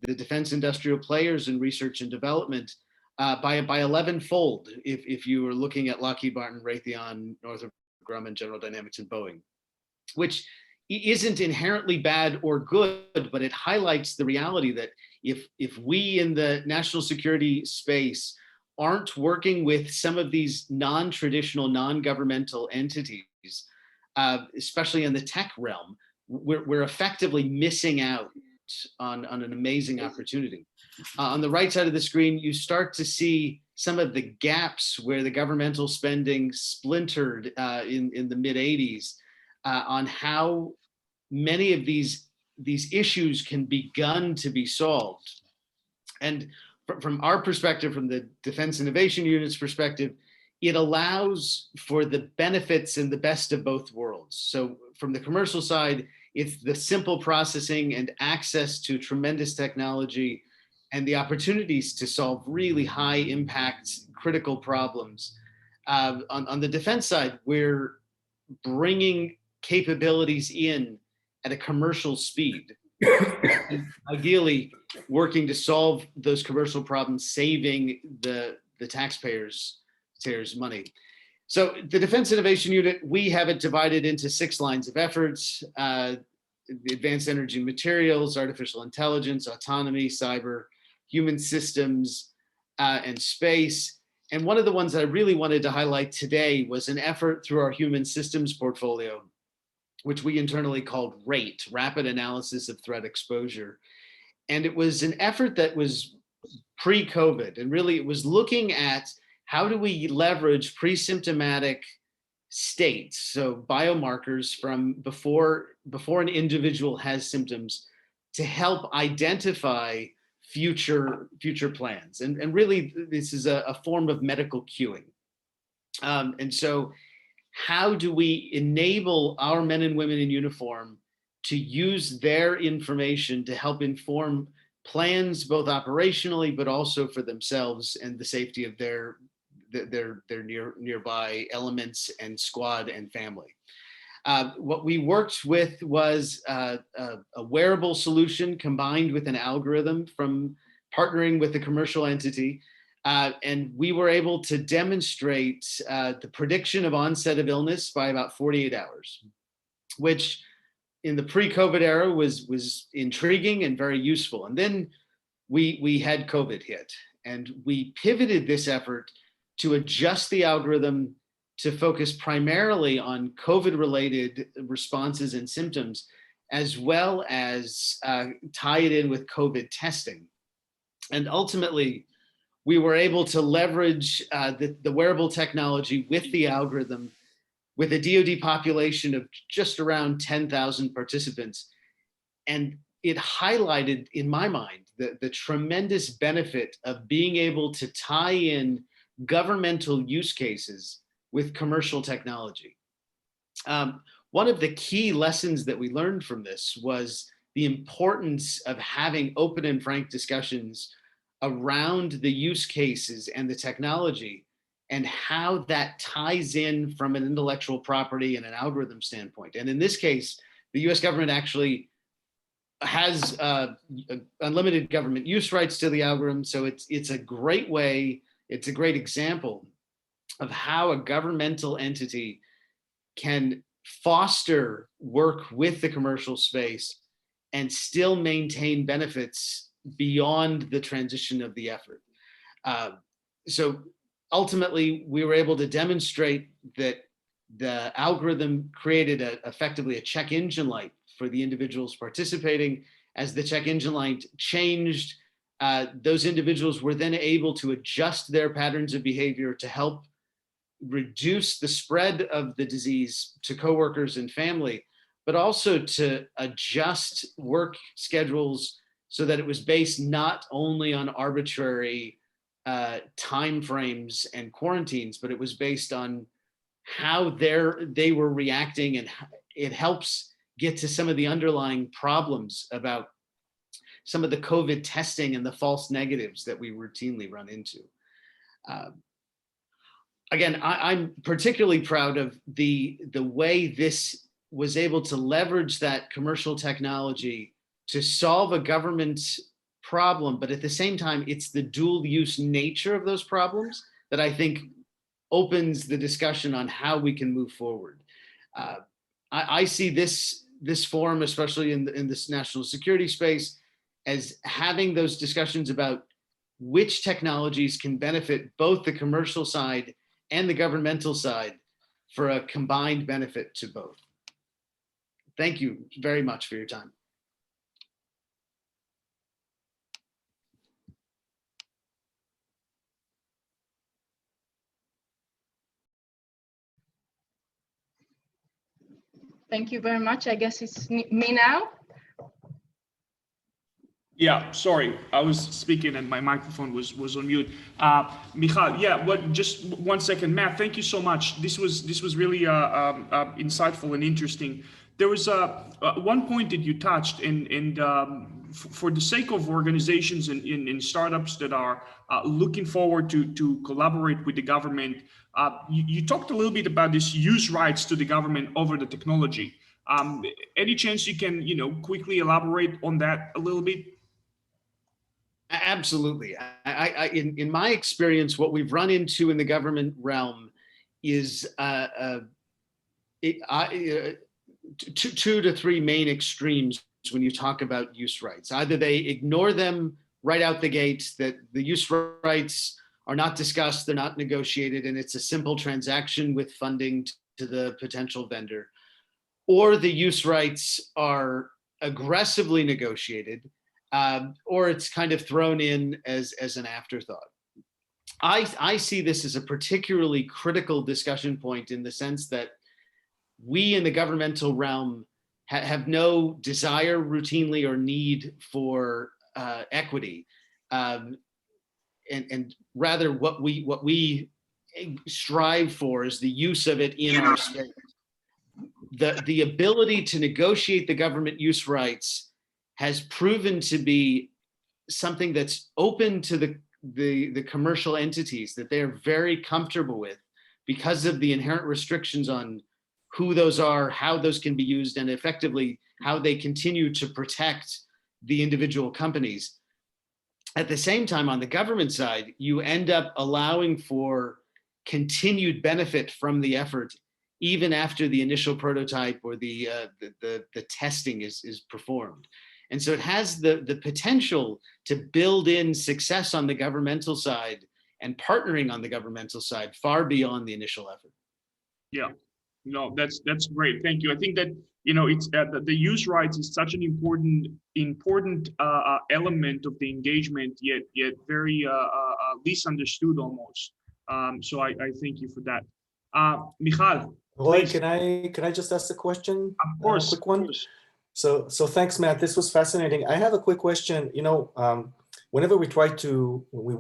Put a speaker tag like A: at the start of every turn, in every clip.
A: the defense industrial players in research and development by 11-fold if you were looking at Lockheed Martin, Raytheon, Northrop Grumman, General Dynamics, and Boeing, which isn't inherently bad or good, but it highlights the reality that if we in the national security space aren't working with some of these non-traditional, non-governmental entities, especially in the tech realm, we're effectively missing out on an amazing opportunity. On the right side of the screen, you start to see some of the gaps where the governmental spending splintered in the mid-'80s on how many of these issues can begun to be solved. And from our perspective, from the Defense Innovation Unit's perspective, it allows for the benefits and the best of both worlds. So from the commercial side, it's the simple processing and access to tremendous technology and the opportunities to solve really high impact, critical problems. On the defense side, we're bringing capabilities in at a commercial speed, ideally working to solve those commercial problems, saving the taxpayers' money. So the Defense Innovation Unit, we have it divided into 6 lines of efforts: advanced energy materials, artificial intelligence, autonomy, cyber, human systems, and space. And one of the ones that I really wanted to highlight today was an effort through our human systems portfolio, which we internally called RATE, Rapid Analysis of Threat Exposure. And it was an effort that was pre-COVID, and really it was looking at how do we leverage pre-symptomatic states, so biomarkers from before an individual has symptoms, to help identify future plans. And really, this is a form of medical cueing. And so how do we enable our men and women in uniform to use their information to help inform plans, both operationally, but also for themselves and the safety of their nearby elements and squad and family. What we worked with was a wearable solution combined with an algorithm from partnering with a commercial entity. And we were able to demonstrate the prediction of onset of illness by about 48 hours, which in the pre-COVID era was intriguing and very useful. And then we had COVID hit, and we pivoted this effort to adjust the algorithm to focus primarily on COVID-related responses and symptoms, as well as tie it in with COVID testing. And ultimately, we were able to leverage the wearable technology with the algorithm with a DoD population of just around 10,000 participants. And it highlighted, in my mind, the tremendous benefit of being able to tie in governmental use cases with commercial technology. One of the key lessons that we learned from this was the importance of having open and frank discussions around the use cases and the technology, and how that ties in from an intellectual property and an algorithm standpoint. And in this case, the US government actually has unlimited government use rights to the algorithm. So it's a great way, it's a great example of how a governmental entity can foster work with the commercial space and still maintain benefits beyond the transition of the effort. So ultimately, we were able to demonstrate that the algorithm created effectively a check engine light for the individuals participating. As the check engine light changed, those individuals were then able to adjust their patterns of behavior to help reduce the spread of the disease to coworkers and family, but also to adjust work schedules so that it was based not only on arbitrary timeframes and quarantines, but it was based on how they were reacting, and it helps get to some of the underlying problems about some of the COVID testing and the false negatives that we routinely run into. Again, I'm particularly proud of the way this was able to leverage that commercial technology to solve a government problem, but at the same time, it's the dual use nature of those problems that I think opens the discussion on how we can move forward. Uh, I see this forum, especially in this national security space, as having those discussions about which technologies can benefit both the commercial side and the governmental side for a combined benefit to both. Thank you very much for your time.
B: Thank you very much. I guess it's me now.
C: Yeah, sorry, I was speaking and my microphone was on mute. Michal, yeah, just 1 second. Matt, thank you so much. This was really insightful and interesting. There was one point that you touched, and for the sake of organizations and startups that are looking forward to collaborate with the government, you talked a little bit about this use rights to the government over the technology. Any chance you can, quickly elaborate on that a little bit?
A: Absolutely. In my experience, what we've run into in the government realm is 2 to 3 main extremes when you talk about use rights. Either they ignore them right out the gate, that the use rights are not discussed, they're not negotiated, and it's a simple transaction with funding to the potential vendor, or the use rights are aggressively negotiated, or it's kind of thrown in as an afterthought. I see this as a particularly critical discussion point in the sense that we in the governmental realm have no desire routinely or need for equity, and rather what we strive for is the use of it in our space. The ability to negotiate the government use rights has proven to be something that's open to the commercial entities that they're very comfortable with because of the inherent restrictions on who those are, how those can be used, and effectively how they continue to protect the individual companies. At the same time, on the government side, you end up allowing for continued benefit from the effort even after the initial prototype or the testing is performed. And so it has the potential to build in success on the governmental side and partnering on the governmental side far beyond the initial effort.
C: Yeah, no, that's great. Thank you. I think that it's the use rights is such an important element of the engagement, yet very misunderstood almost. So I thank you for that. Michal,
D: Roy, can I just ask a question?
C: Of course,
D: quick one.
C: Of course.
D: So thanks, Matt. This was fascinating. I have a quick question. Whenever we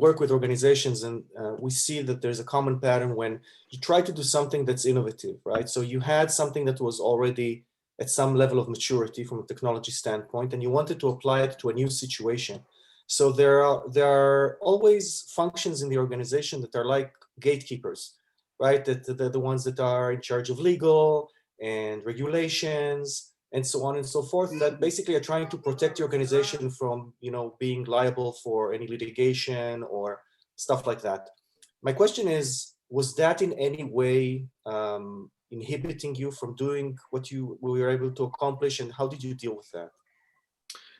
D: work with organizations and we see that there's a common pattern when you try to do something that's innovative, right? So you had something that was already at some level of maturity from a technology standpoint, and you wanted to apply it to a new situation. So there are always functions in the organization that are like gatekeepers, right? That the ones that are in charge of legal and regulations and so on and so forth, that basically are trying to protect the organization from, being liable for any litigation or stuff like that. My question is, was that in any way inhibiting you from doing what you were able to accomplish, and how did you deal with that?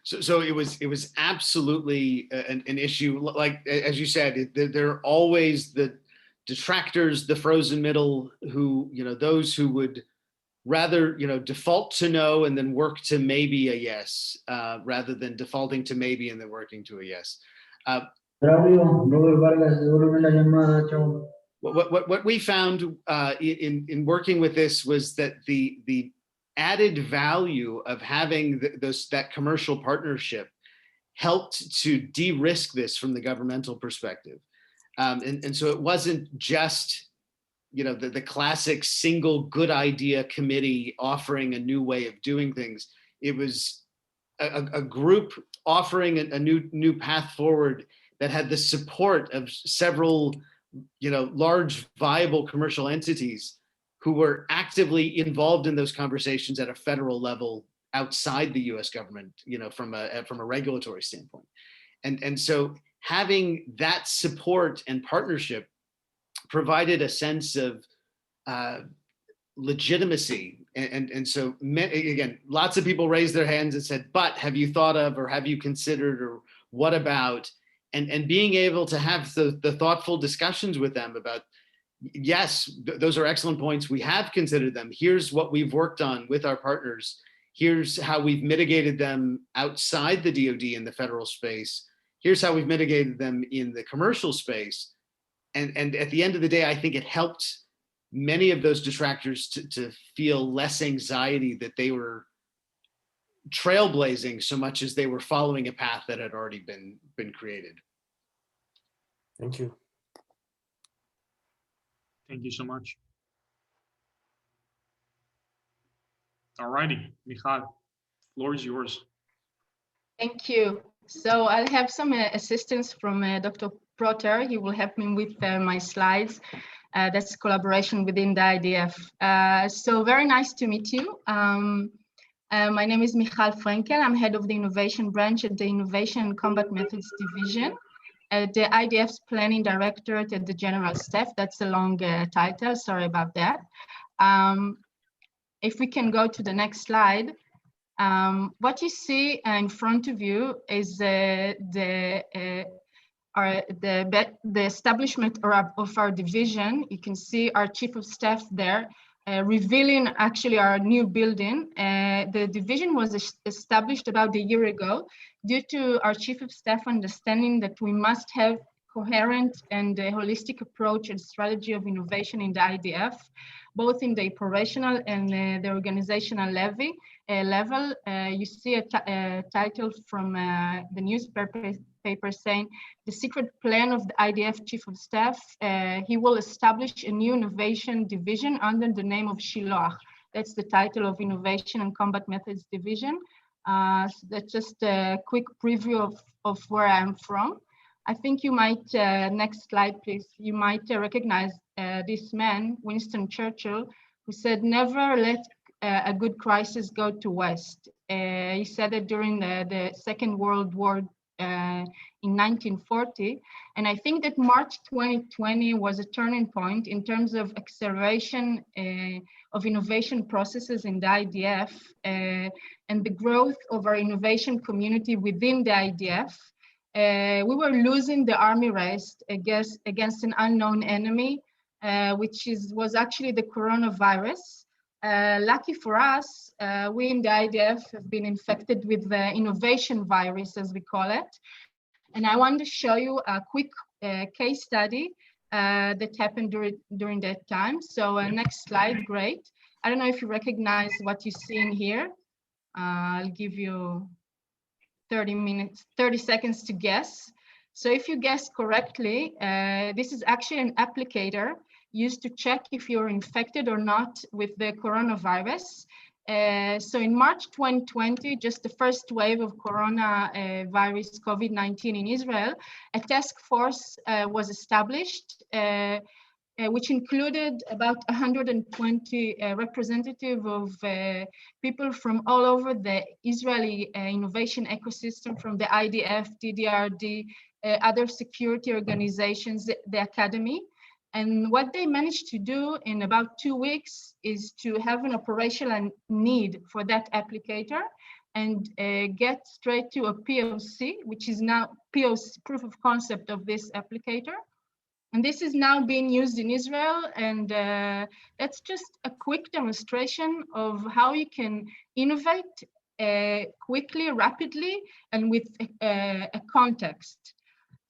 A: So it was absolutely an issue. Like, as you said, there are always the detractors, the frozen middle, who, those who would rather, default to no and then work to maybe a yes, rather than defaulting to maybe and then working to a yes. What we found in working with this was that the added value of having that commercial partnership helped to de-risk this from the governmental perspective. And so it wasn't just the classic single good idea committee offering a new way of doing things. It was a group offering a new path forward that had the support of several large viable commercial entities who were actively involved in those conversations at a federal level outside the US government, from a regulatory standpoint. And so having that support and partnership provided a sense of legitimacy. And so, again, lots of people raised their hands and said, but have you thought of, or have you considered, or what about? And being able to have the thoughtful discussions with them about, yes, those are excellent points. We have considered them. Here's what we've worked on with our partners. Here's how we've mitigated them outside the DoD in the federal space. Here's how we've mitigated them in the commercial space. And at the end of the day, I think it helped many of those detractors to feel less anxiety that they were trailblazing so much as they were following a path that had already been created.
D: Thank you.
C: Thank you so much. All righty, Michal, floor is yours.
B: Thank you. So I'll have some assistance from Dr. Proter. He will help me with my slides. That's collaboration within the IDF. So very nice to meet you. My name is Michal Frenkel. I'm head of the innovation branch at the Innovation and Combat Methods Division at the IDF's Planning Directorate at the General Staff. That's a long title, sorry about that. If we can go to the next slide. What you see in front of you is the establishment of our division. You can see our chief of staff there, revealing actually our new building. The division was established about a year ago due to our chief of staff understanding that we must have coherent and a holistic approach and strategy of innovation in the IDF, both in the operational and the organizational level. You see a title from the newspaper saying, the secret plan of the IDF Chief of Staff, he will establish a new innovation division under the name of Shiloach. That's the title of Innovation and Combat Methods Division. So that's just a quick preview of where I'm from. I think you might, next slide please, you might recognize this man, Winston Churchill, who said, never let a good crisis go to waste. He said it during the Second World War in 1940. And I think that March 2020 was a turning point in terms of acceleration of innovation processes in the IDF and the growth of our innovation community within the IDF. We were losing the army race against an unknown enemy, which was actually the coronavirus. Lucky for us, we in the IDF have been infected with the innovation virus, as we call it. And I want to show you a quick case study that happened during that time. So next slide, great. I don't know if you recognize what you see in here. I'll give you 30 seconds to guess. So if you guess correctly, this is actually an applicator used to check if you're infected or not with the coronavirus. So in March 2020, just the first wave of coronavirus COVID-19 in Israel, a task force was established, which included about 120 representatives of people from all over the Israeli innovation ecosystem, from the IDF, DDRD, other security organizations, the academy. And what they managed to do in about 2 weeks is to have an operational need for that applicator and get straight to a POC, which is now POC, proof of concept of this applicator. And this is now being used in Israel. And that's just a quick demonstration of how you can innovate quickly, rapidly, and with a context.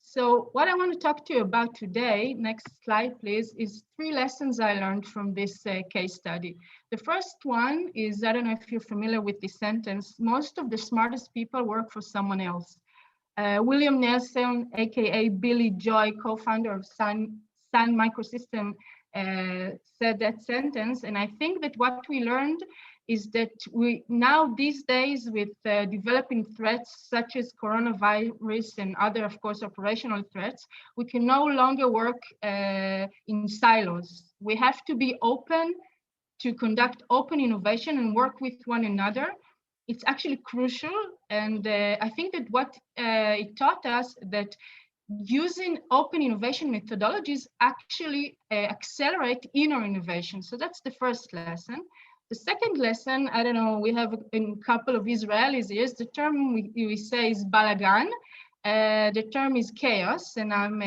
B: So what I want to talk to you about today, next slide please, is 3 lessons I learned from this case study. The first one is, I don't know if you're familiar with this sentence, most of the smartest people work for someone else. William Nelson, aka Billy Joy, co-founder of Sun Microsystem, said that sentence. And I think that what we learned is that we now these days with developing threats such as coronavirus and other, of course, operational threats, we can no longer work in silos. We have to be open to conduct open innovation and work with one another. it's actually crucial. And I think that what it taught us that using open innovation methodologies actually accelerate inner innovation. So that's the first lesson. The second lesson, I don't know, we have a couple of Israelis here. The term we say is balagan. The term is chaos. And I'm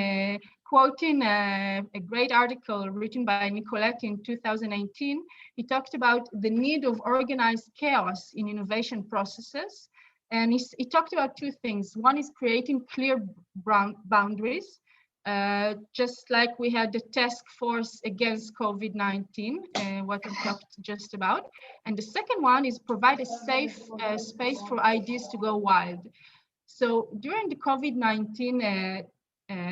B: quoting a great article written by Nicolette in 2018. He talked about the need of organized chaos in innovation processes. And he talked about two things. One is creating clear boundaries, just like we had the task force against COVID-19, what we talked just about. And the second one is provide a safe space for ideas to go wild. So during the COVID-19,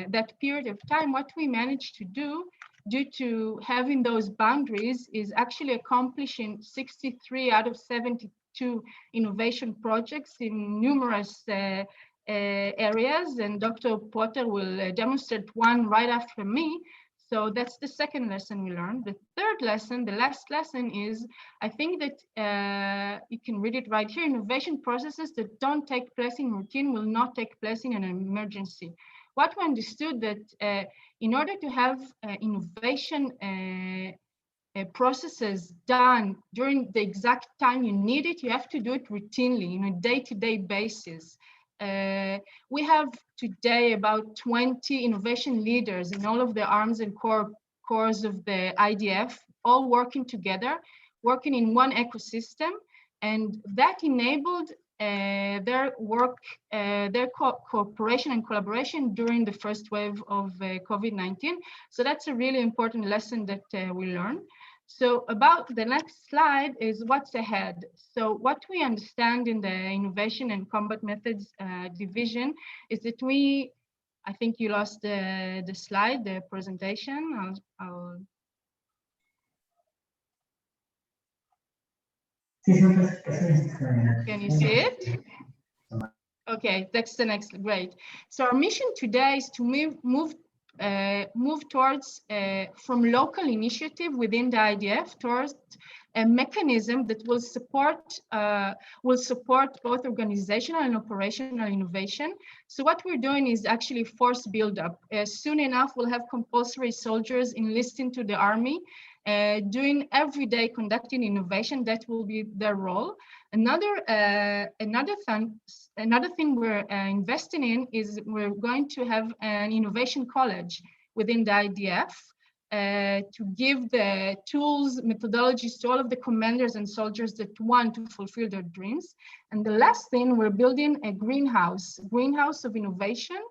B: that period of time, what we managed to do due to having those boundaries is actually accomplishing 63 out of 72 innovation projects in numerous areas, and Dr. Potter will demonstrate one right after me. So that's the second lesson we learned. The third lesson, the last lesson is, I think that you can read it right here, innovation processes that don't take place in routine will not take place in an emergency. What we understood that in order to have innovation processes done during the exact time you need it, you have to do it routinely on a day-to-day basis. We have today about 20 innovation leaders in all of the arms and cores of the IDF, all working together, working in one ecosystem, and that enabled their work, their cooperation and collaboration during the first wave of COVID-19. So that's a really important lesson that we learned. So about the next slide is what's ahead. So what we understand in the innovation and combat methods division is that I think you lost the slide, the presentation. Can you see it? Okay, that's the next, great. So our mission today is to move towards from local initiative within the IDF towards a mechanism that will support both organizational and operational innovation. So what we're doing is actually force buildup. Soon enough, we'll have compulsory soldiers enlisting to the army, doing everyday conducting innovation. That will be their role. Another thing we're investing in is we're going to have an innovation college within the IDF to give the tools, methodologies to all of the commanders and soldiers that want to fulfill their dreams. And the last thing, we're building a greenhouse of innovation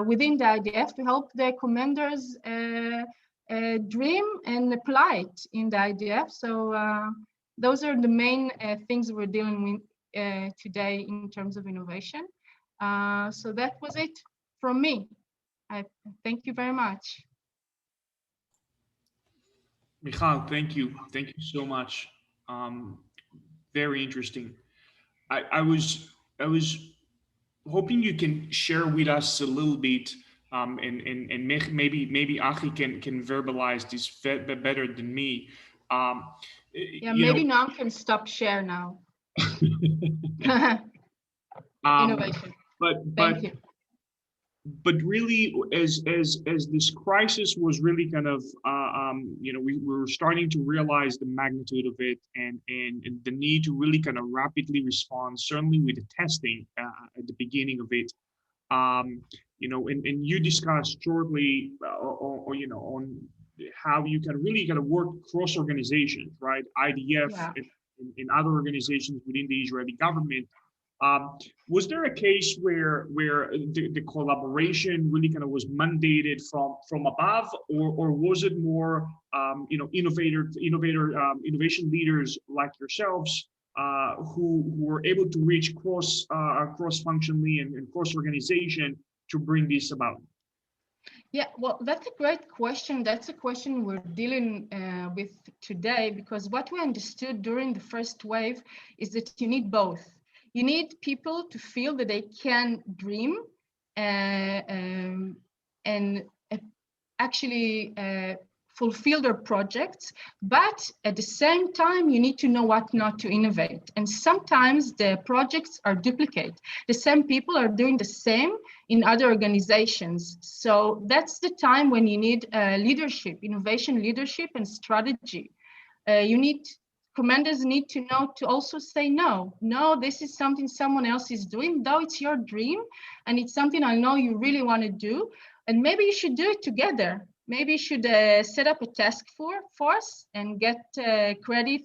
B: within the IDF to help the commanders dream and apply it in the IDF. So those are the main things we're dealing with today in terms of innovation. So that was it from me. I thank you very much.
C: Michal, thank you. Thank you so much. Very interesting. I was hoping you can share with us a little bit, and maybe Ahi can verbalize this better than me.
B: Yeah, maybe now can stop share now. Innovation. Thank you.
C: But really, as this crisis was really kind of, we were starting to realize the magnitude of it and the need to really kind of rapidly respond, certainly with the testing at the beginning of it. And you discussed shortly, on how you can really kind of work cross organizations, right? IDF and other organizations within the Israeli government. Was there a case where the collaboration really kind of was mandated from above, or was it more innovation leaders like yourselves who were able to reach cross functionally and cross organization to bring this about?
B: Yeah, well, that's a great question. That's a question we're dealing with today, because what we understood during the first wave is that you need both. You need people to feel that they can dream and actually fulfill their projects, but at the same time, you need to know what not to innovate. And sometimes the projects are duplicate. The same people are doing the same in other organizations. So that's the time when you need leadership, innovation leadership and strategy. Commanders need to know to also say no. No, this is something someone else is doing, though it's your dream and it's something I know you really want to do. And maybe you should do it together. Maybe you should set up a task force and get credit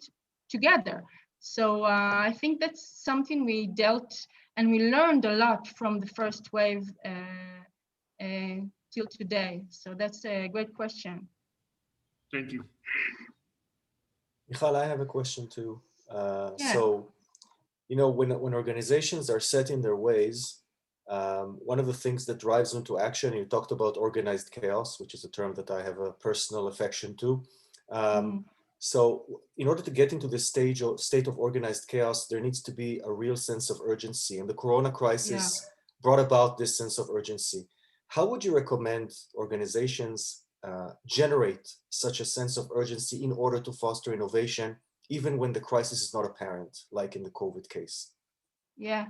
B: together. So I think that's something we dealt and we learned a lot from the first wave till today. So that's a great question.
C: Thank you.
D: Michal, I have a question too.
B: Yeah.
D: So, you know, when organizations are set in their ways, one of the things that drives them to action, you talked about organized chaos, which is a term that I have a personal affection to. So in order to get into this state of organized chaos, there needs to be a real sense of urgency. And the Corona crisis brought about this sense of urgency. How would you recommend organizations generate such a sense of urgency in order to foster innovation, even when the crisis is not apparent, like in the COVID case?
B: Yeah,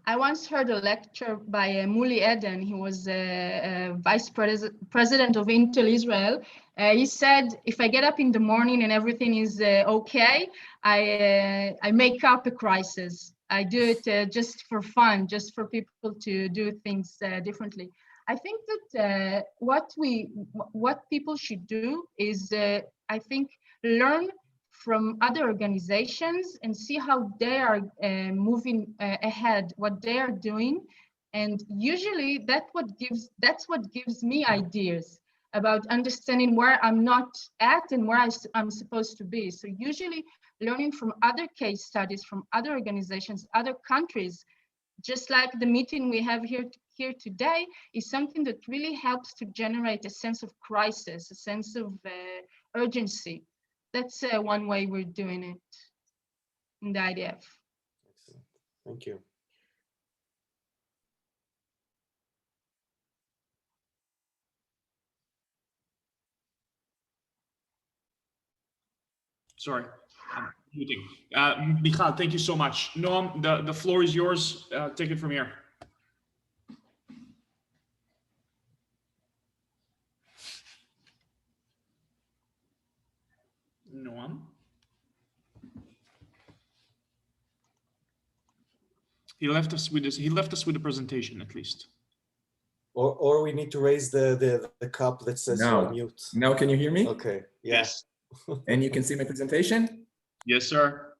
B: I once heard a lecture by Muli Eden. He was vice president of Intel Israel. He said, if I get up in the morning and everything is okay, I make up a crisis. I do it just for fun, just for people to do things differently. I think that what people should do is, I think, learn from other organizations and see how they are moving ahead, what they are doing. And usually that's what gives me ideas about understanding where I'm not at and where I'm supposed to be. So usually learning from other case studies, from other organizations, other countries, just like the meeting we have here today, is something that really helps to generate a sense of crisis, a sense of urgency. That's one way we're doing it in the IDF.
D: Excellent. Thank you.
C: Sorry, I'm muting. Michal, thank you so much. Noam, the floor is yours. Take it from here. Noam? He left us with this. He left us with a presentation, at least.
D: Or we need to raise the cup that says you're on mute.
E: Now can you hear me?
D: Okay.
C: Yes.
E: And you can see my presentation?
C: Yes, sir.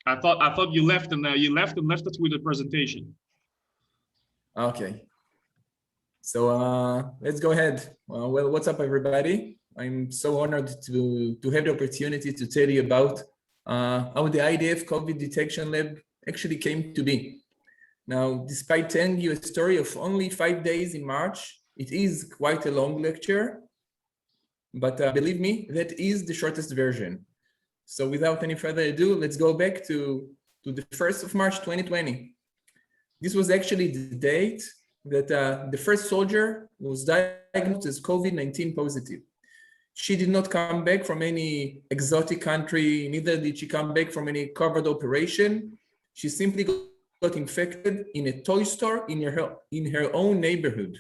C: I thought you left and left us with a presentation.
E: Okay. So let's go ahead. Well, what's up, everybody? I'm so honored to have the opportunity to tell you about how the IDF COVID detection lab actually came to be. Now, despite telling you a story of only 5 days in March, it is quite a long lecture, but believe me, that is the shortest version. So without any further ado, let's go back to the 1st of March, 2020. This was actually the date that the first soldier was diagnosed as COVID-19 positive. She did not come back from any exotic country, neither did she come back from any covered operation. She simply got infected in a toy store in her own neighborhood.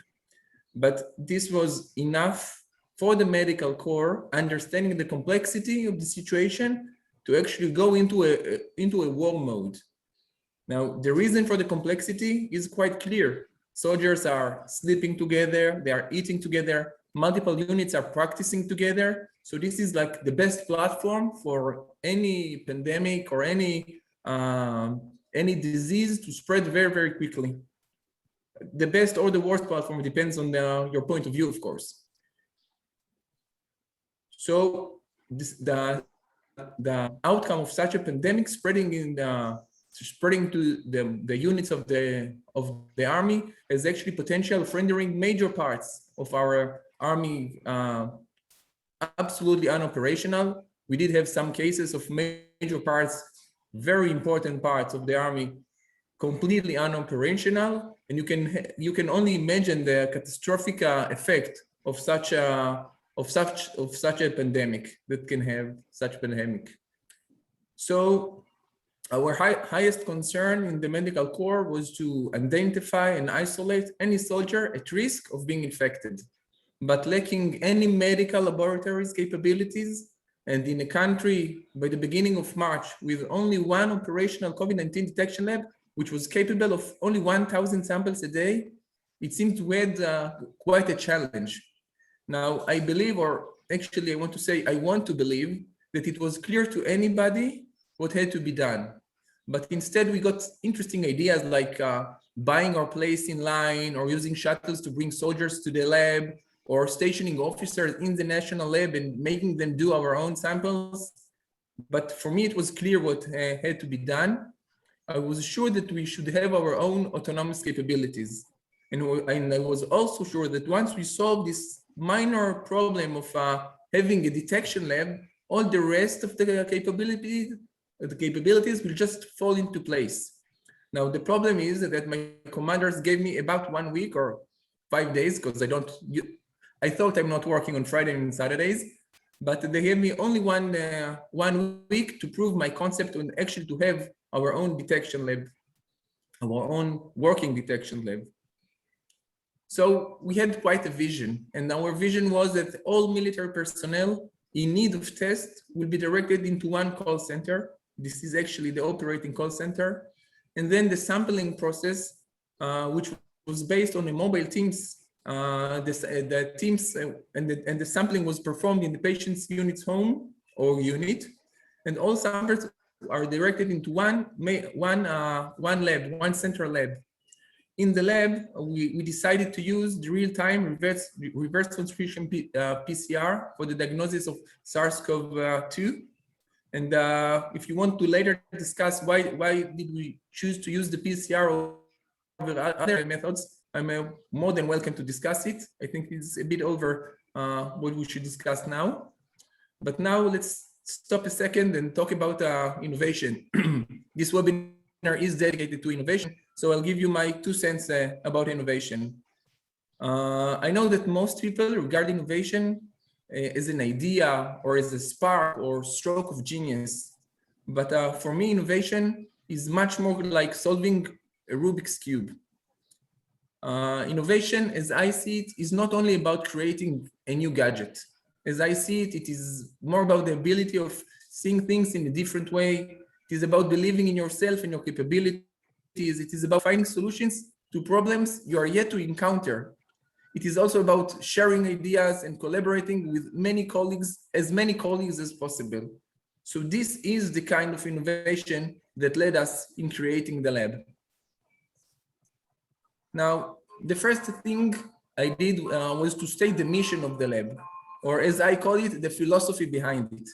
E: But this was enough for the medical corps, understanding the complexity of the situation, to actually go into a war mode. Now, the reason for the complexity is quite clear. Soldiers are sleeping together, they are eating together, multiple units are practicing together. So this is like the best platform for any pandemic or any disease to spread very, very quickly. The best or the worst platform depends on your point of view, of course. So the outcome of such a pandemic spreading to the units of the army has actually potential for rendering major parts of our army absolutely unoperational. We did have some cases of major parts, very important parts of the army, completely unoperational, and you can only imagine the catastrophic effect of such a of such a pandemic that can have such pandemic. So our highest concern in the medical corps was to identify and isolate any soldier at risk of being infected, but lacking any medical laboratories capabilities. And in a country by the beginning of March with only one operational COVID-19 detection lab, which was capable of only 1,000 samples a day, it seemed to had quite a challenge. Now, I believe, or actually I want to say, I want to believe that it was clear to anybody what had to be done. But instead we got interesting ideas like buying our place in line or using shuttles to bring soldiers to the lab or stationing officers in the national lab and making them do our own samples. But for me, it was clear what had to be done. I was sure that we should have our own autonomous capabilities. And I was also sure that once we solve this minor problem of having a detection lab, all the rest of the capabilities will just fall into place. Now, the problem is that my commanders gave me about 1 week or 5 days, because I thought I'm not working on Friday and Saturdays, but they gave me only one week to prove my concept and actually to have our own detection lab, our own working detection lab. So we had quite a vision, and our vision was that all military personnel in need of tests will be directed into one call center. This is actually the operating call center. And then the sampling process, which was based on the mobile teams, the teams and the sampling was performed in the patient's unit's home or unit. And all samples are directed into one lab, one central lab. In the lab, we decided to use the real-time reverse transcription PCR for the diagnosis of SARS-CoV-2. And if you want to later discuss why did we choose to use the PCR over other methods, I'm more than welcome to discuss it. I think it's a bit over what we should discuss now. But now let's stop a second and talk about innovation. This webinar is dedicated to innovation, so I'll give you my 2 cents about innovation. I know that most people regard innovation as an idea or as a spark or stroke of genius. But for me, innovation is much more like solving a Rubik's Cube. Innovation, as I see it, is not only about creating a new gadget. As I see it, it is more about the ability of seeing things in a different way. It is about believing in yourself and your capabilities. It is about finding solutions to problems you are yet to encounter. It is also about sharing ideas and collaborating with as many colleagues as possible. So this is the kind of innovation that led us in creating the lab. Now, the first thing I did was to state the mission of the lab, or as I call it, the philosophy behind it.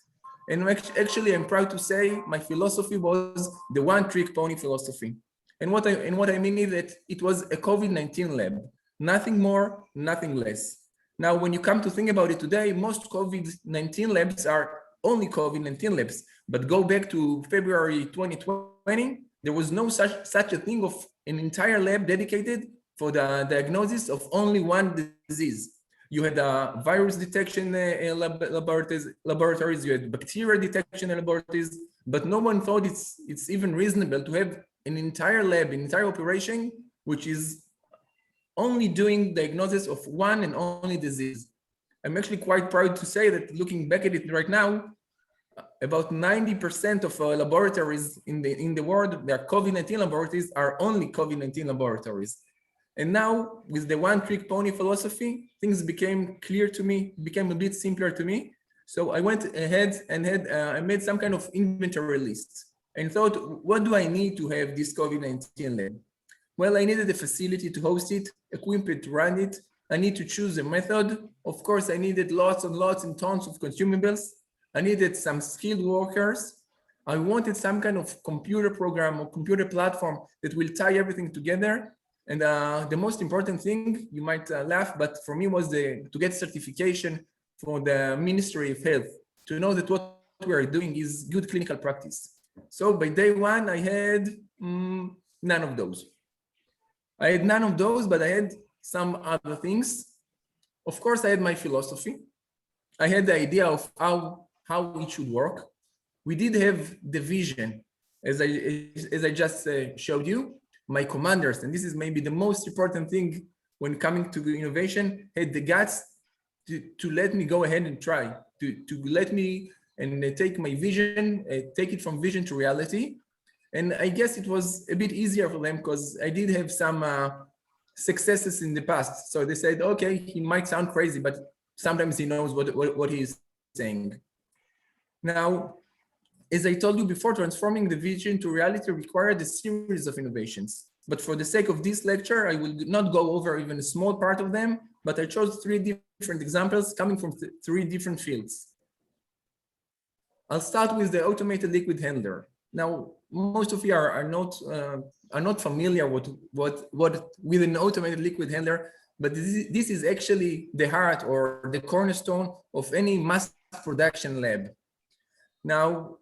E: And actually, I'm proud to say my philosophy was the one-trick pony philosophy. And what I mean is that it was a COVID-19 lab. Nothing more, nothing less. Now, when you come to think about it today, most COVID-19 labs are only COVID-19 labs. But go back to February 2020, there was no such a thing of an entire lab dedicated for the diagnosis of only one disease. You had virus detection laboratories, you had bacteria detection laboratories, but no one thought it's even reasonable to have an entire lab, an entire operation, which is only doing diagnosis of one and only disease. I'm actually quite proud to say that looking back at it right now, about 90% of laboratories in the world, their COVID-19 laboratories are only COVID-19 laboratories. And now with the one-trick pony philosophy, things became clear to me, became a bit simpler to me. So I went ahead and I made some kind of inventory list and thought, what do I need to have this COVID-19 lab? Well, I needed a facility to host it, equipment to run it. I need to choose a method. Of course, I needed lots and lots and tons of consumables. I needed some skilled workers. I wanted some kind of computer program or computer platform that will tie everything together. And the most important thing, you might laugh, but for me was to get certification for the Ministry of Health, to know that what we are doing is good clinical practice. So by day one, I had none of those. I had none of those, but I had some other things. Of course, I had my philosophy. I had the idea of how it should work. We did have the vision, as I just showed you. My commanders, and this is maybe the most important thing when coming to innovation, had the guts to let me go ahead and try, to let me and take my vision, take it from vision to reality. And I guess it was a bit easier for them because I did have some successes in the past. So they said, okay, he might sound crazy, but sometimes he knows what he's saying. Now, as I told you before, transforming the vision to reality required a series of innovations. But for the sake of this lecture, I will not go over even a small part of them, but I chose 3 different examples coming from 3 different fields. I'll start with the automated liquid handler. Now, most of you are not familiar with an automated liquid handler, but this is actually the heart or the cornerstone of any mass production lab. Now,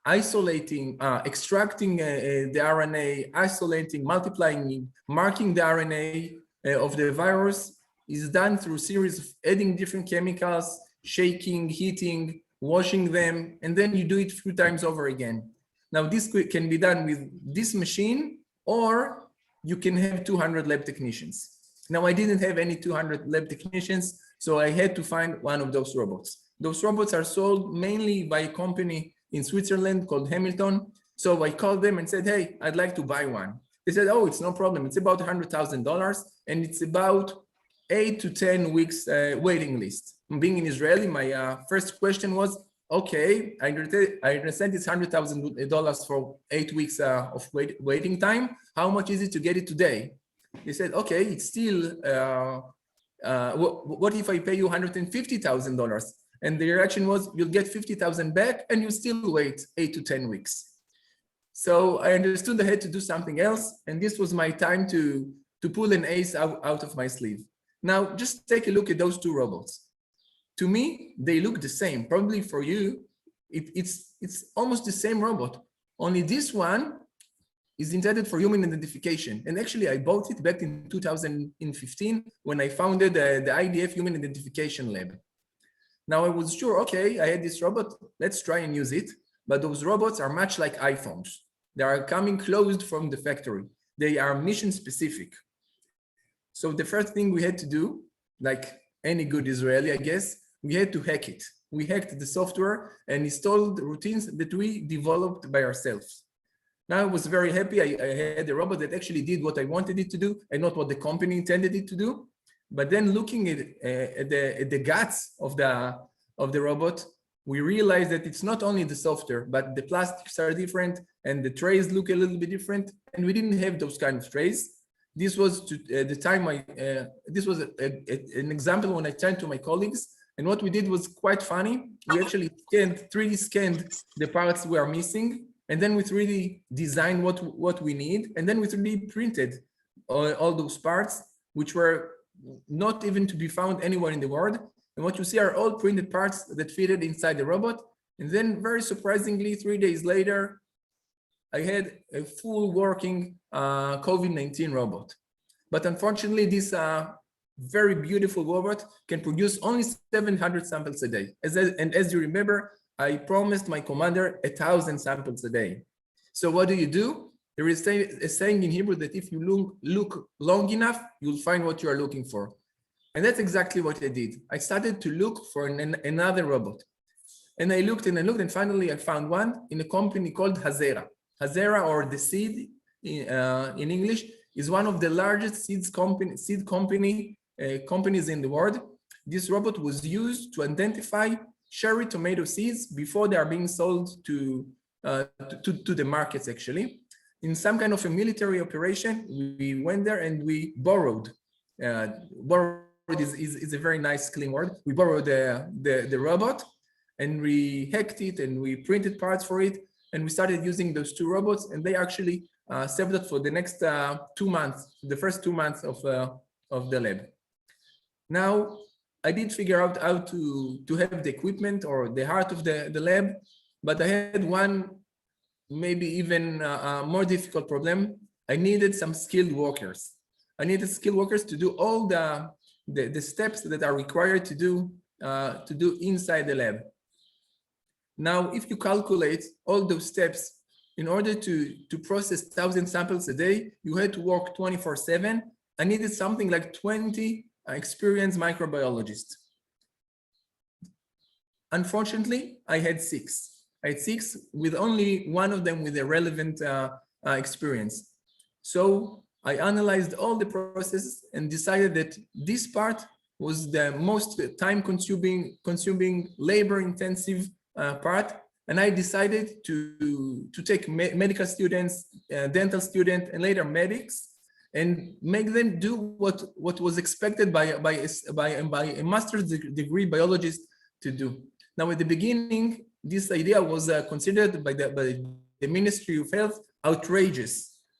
E: isolating, extracting the RNA, isolating, multiplying, marking the RNA of the virus is done through a series of adding different chemicals, shaking, heating, washing them, and then you do it a few times over again. Now, this can be done with this machine, or you can have 200 lab technicians. Now, I didn't have any 200 lab technicians, so I had to find one of those robots. Those robots are sold mainly by a company in Switzerland called Hamilton. So I called them and said, hey, I'd like to buy one. They said, oh, it's no problem. It's about $100,000 and it's about 8 to 10 weeks waiting list. Being in Israeli, my first question was, okay, I understand it's $100,000 for 8 weeks of waiting time. How much is it to get it today? They said, okay, it's still, what if I pay you $150,000? And the reaction was, you'll get 50,000 back and you still wait 8 to 10 weeks. So I understood I had to do something else. And this was my time to pull an ace out of my sleeve. Now, just take a look at those 2 robots. To me, they look the same. Probably for you, it's almost the same robot. Only this one is intended for human identification. And actually, I bought it back in 2015 when I founded the IDF Human Identification Lab. Now I was sure, okay, I had this robot, let's try and use it. But those robots are much like iPhones. They are coming closed from the factory. They are mission specific. So the first thing we had to do, like any good Israeli, I guess, we had to hack it. We hacked the software and installed routines that we developed by ourselves. Now I was very happy. I had a robot that actually did what I wanted it to do and not what the company intended it to do. But then looking at the guts of the robot, we realized that it's not only the software, but the plastics are different and the trays look a little bit different. And we didn't have those kind of trays. This was the time this was an example when I turned to my colleagues. And what we did was quite funny. We actually 3D scanned the parts we are missing. And then we 3D designed what we need. And then we 3D printed all those parts, which were not even to be found anywhere in the world. And what you see are all printed parts that fitted inside the robot. And then very surprisingly, 3 days later, I had a full working COVID-19 robot. But unfortunately, this very beautiful robot can produce only 700 samples a day. And as you remember, I promised my commander 1,000 samples a day. So what do? There is a saying in Hebrew that if you look long enough, you'll find what you are looking for. And that's exactly what I did. I started to look for another robot. And I looked, and finally I found one in a company called Hazera. Hazera, or the seed in English, is one of the largest seed companies in the world. This robot was used to identify cherry tomato seeds before they are being sold to the markets, actually. In some kind of a military operation, we went there and we borrowed. Borrowed is a very nice, clean word. We borrowed the robot and we hacked it and we printed parts for it. And we started using those 2 robots, and they actually served us for the next 2 months, the first 2 months of the lab. Now, I did figure out how to have the equipment or the heart of the lab, but I had one maybe even more difficult problem. I needed some skilled workers. I needed skilled workers to do all the steps that are required to do to do inside the lab. Now, if you calculate all those steps, in order to process 1,000 samples a day, you had to work 24/7. I needed something like 20 experienced microbiologists. Unfortunately, I had six. I had six with only one of them with a relevant experience. So I analyzed all the processes and decided that this part was the most time-consuming, labor-intensive part. And I decided to take medical students, dental students, and later medics, and make them do what was expected by a master's degree biologist to do. Now, at the beginning, this idea was considered by the Ministry of Health outrageous.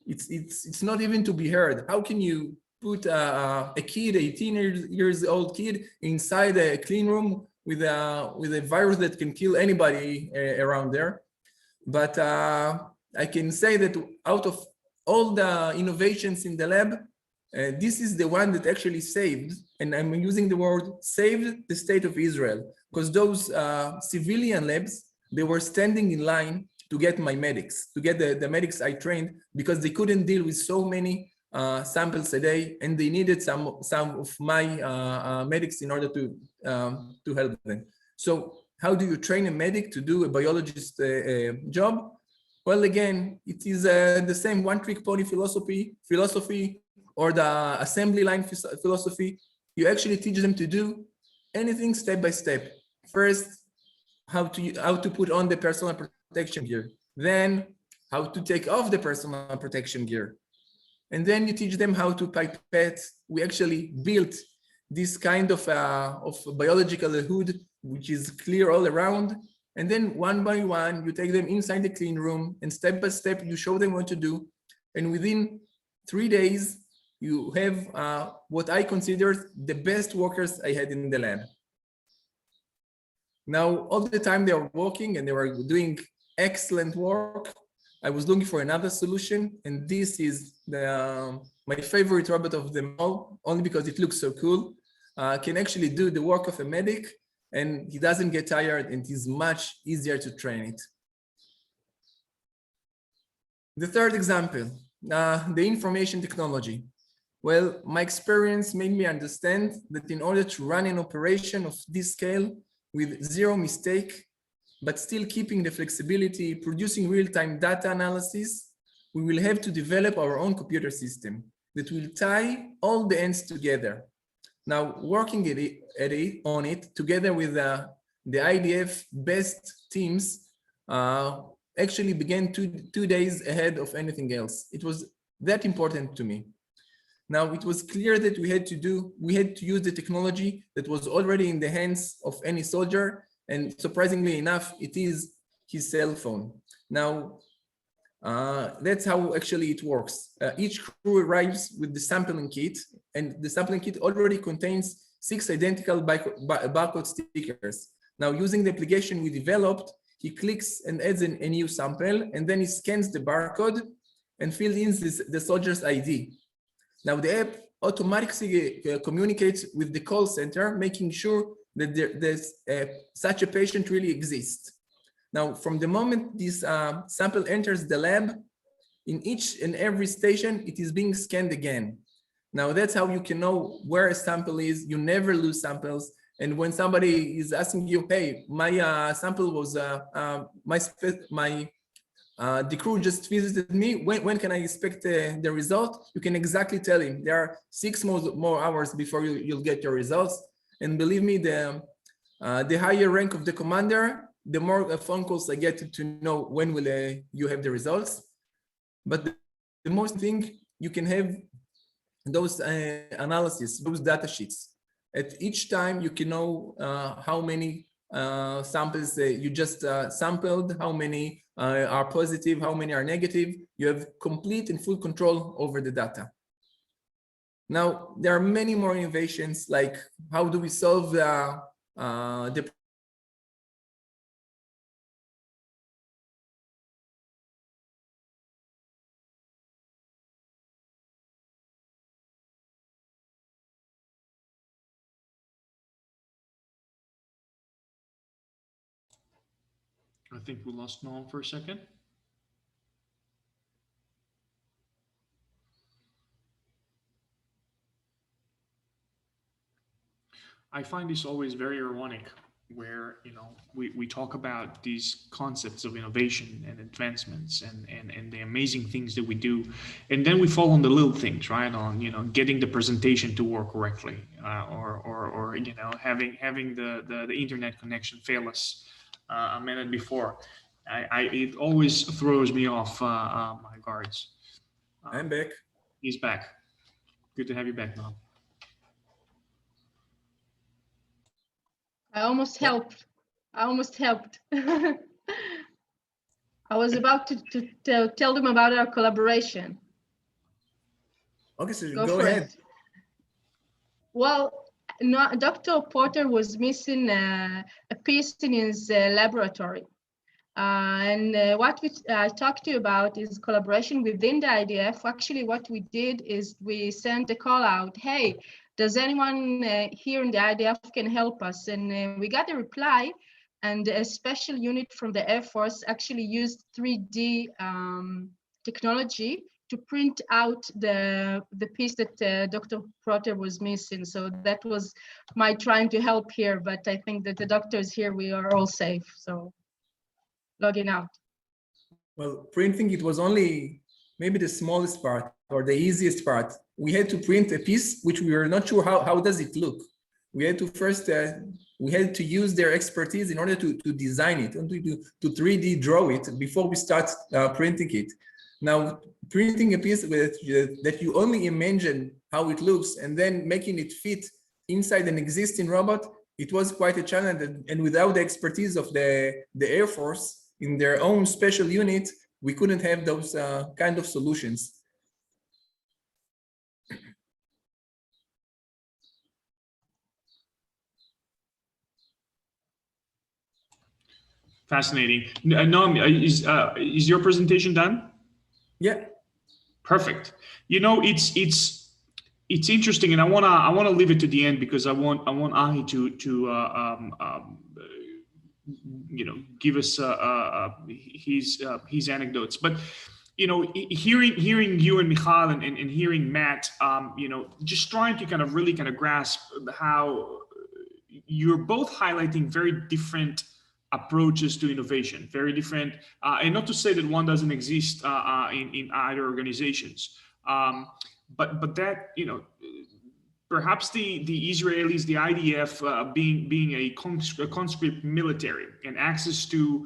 E: It's not even to be heard. How can you put a kid, 18 years old kid, inside a clean room with a virus that can kill anybody around there? But I can say that out of all the innovations in the lab, this is the one that actually saved, and I'm using the word saved, the state of Israel, because those civilian labs, they were standing in line to get my medics, to get the medics I trained, because they couldn't deal with so many samples a day, and they needed some of my medics in order to help them. So how do you train a medic to do a biologist job? Well, again, it is the same one-trick pony philosophy, or the assembly line philosophy. You actually teach them to do anything step by step. First, how to put on the personal protection gear, then how to take off the personal protection gear, and then you teach them how to pipette. We actually built this kind of biological hood, which is clear all around, and then one by one you take them inside the clean room, and step by step you show them what to do, and within 3 days you have what I consider the best workers I had in the lab. Now, all the time they were working and they were doing excellent work, I was looking for another solution, and this is my favorite robot of them all, only because it looks so cool. Can actually do the work of a medic, and he doesn't get tired, and it is much easier to train it. The third example, the information technology. Well, my experience made me understand that in order to run an operation of this scale with zero mistake, but still keeping the flexibility, producing real-time data analysis, we will have to develop our own computer system that will tie all the ends together. Now, working on it together with the IDF best teams actually began two days ahead of anything else. It was that important to me. Now, it was clear that we had to use the technology that was already in the hands of any soldier, and surprisingly enough, it is his cell phone. Now, that's how actually it works. Each crew arrives with the sampling kit, and the sampling kit already contains 6 identical barcode stickers. Now, using the application we developed, he clicks and adds a new sample, and then he scans the barcode and fills in the soldier's ID. Now, the app automatically communicates with the call center, making sure that there's such a patient really exists. Now, from the moment this sample enters the lab, in each and every station, it is being scanned again. Now, that's how you can know where a sample is. You never lose samples. And when somebody is asking you, hey, my sample was, the crew just visited me, when can I expect the result? You can exactly tell him. There are 6 more hours before you'll get your results. And believe me, the higher rank of the commander, the more phone calls I get to know when will you have the results. But the most thing, you can have those analysis, those data sheets. At each time, you can know how many samples you just sampled, how many are positive, how many are negative. You have complete and full control over the data. Now, there are many more innovations, like how do we solve the
C: I think we lost Noam for a second. I find this always very ironic, where we talk about these concepts of innovation and advancements and the amazing things that we do, and then we fall on the little things, right? On getting the presentation to work correctly, or having the internet connection fail us a minute before. It always throws me off my guards.
E: I'm back.
C: He's back. Good to have you back, Noam.
B: I almost helped. I was about to tell them about our collaboration.
E: Okay, so
B: Go
E: go
B: for
E: ahead.
B: it. Well, no, Dr. Porter was missing a piece in his laboratory. What I talked to you about is collaboration within the IDF. Actually, what we did is we sent a call out, hey, does anyone here in the IDF can help us? And we got a reply, and a special unit from the Air Force actually used 3D technology to print out the piece that Dr. Porter was missing. So that was my trying to help here, but I think that the doctors here, we are all safe. So logging out.
E: Well, printing, it was only maybe the smallest part or the easiest part. We had to print a piece which we were not sure how does it look. We had to first, we had to use their expertise in order to design it and to 3D draw it before we start printing it. Now, printing a piece that you only imagine how it looks and then making it fit inside an existing robot, it was quite a challenge. And without the expertise of the Air Force in their own special unit, we couldn't have those kind of solutions.
C: Fascinating. Noam, is your presentation done?
E: Yeah.
C: Perfect. It's interesting, and I wanna leave it to the end because I want Ahi to give us his anecdotes. But hearing you and Michal and hearing Matt, just trying to kind of really grasp how you're both highlighting very different approaches to innovation, very different, and not to say that one doesn't exist in either organizations, but that perhaps the Israelis, the IDF, being a conscript military and access to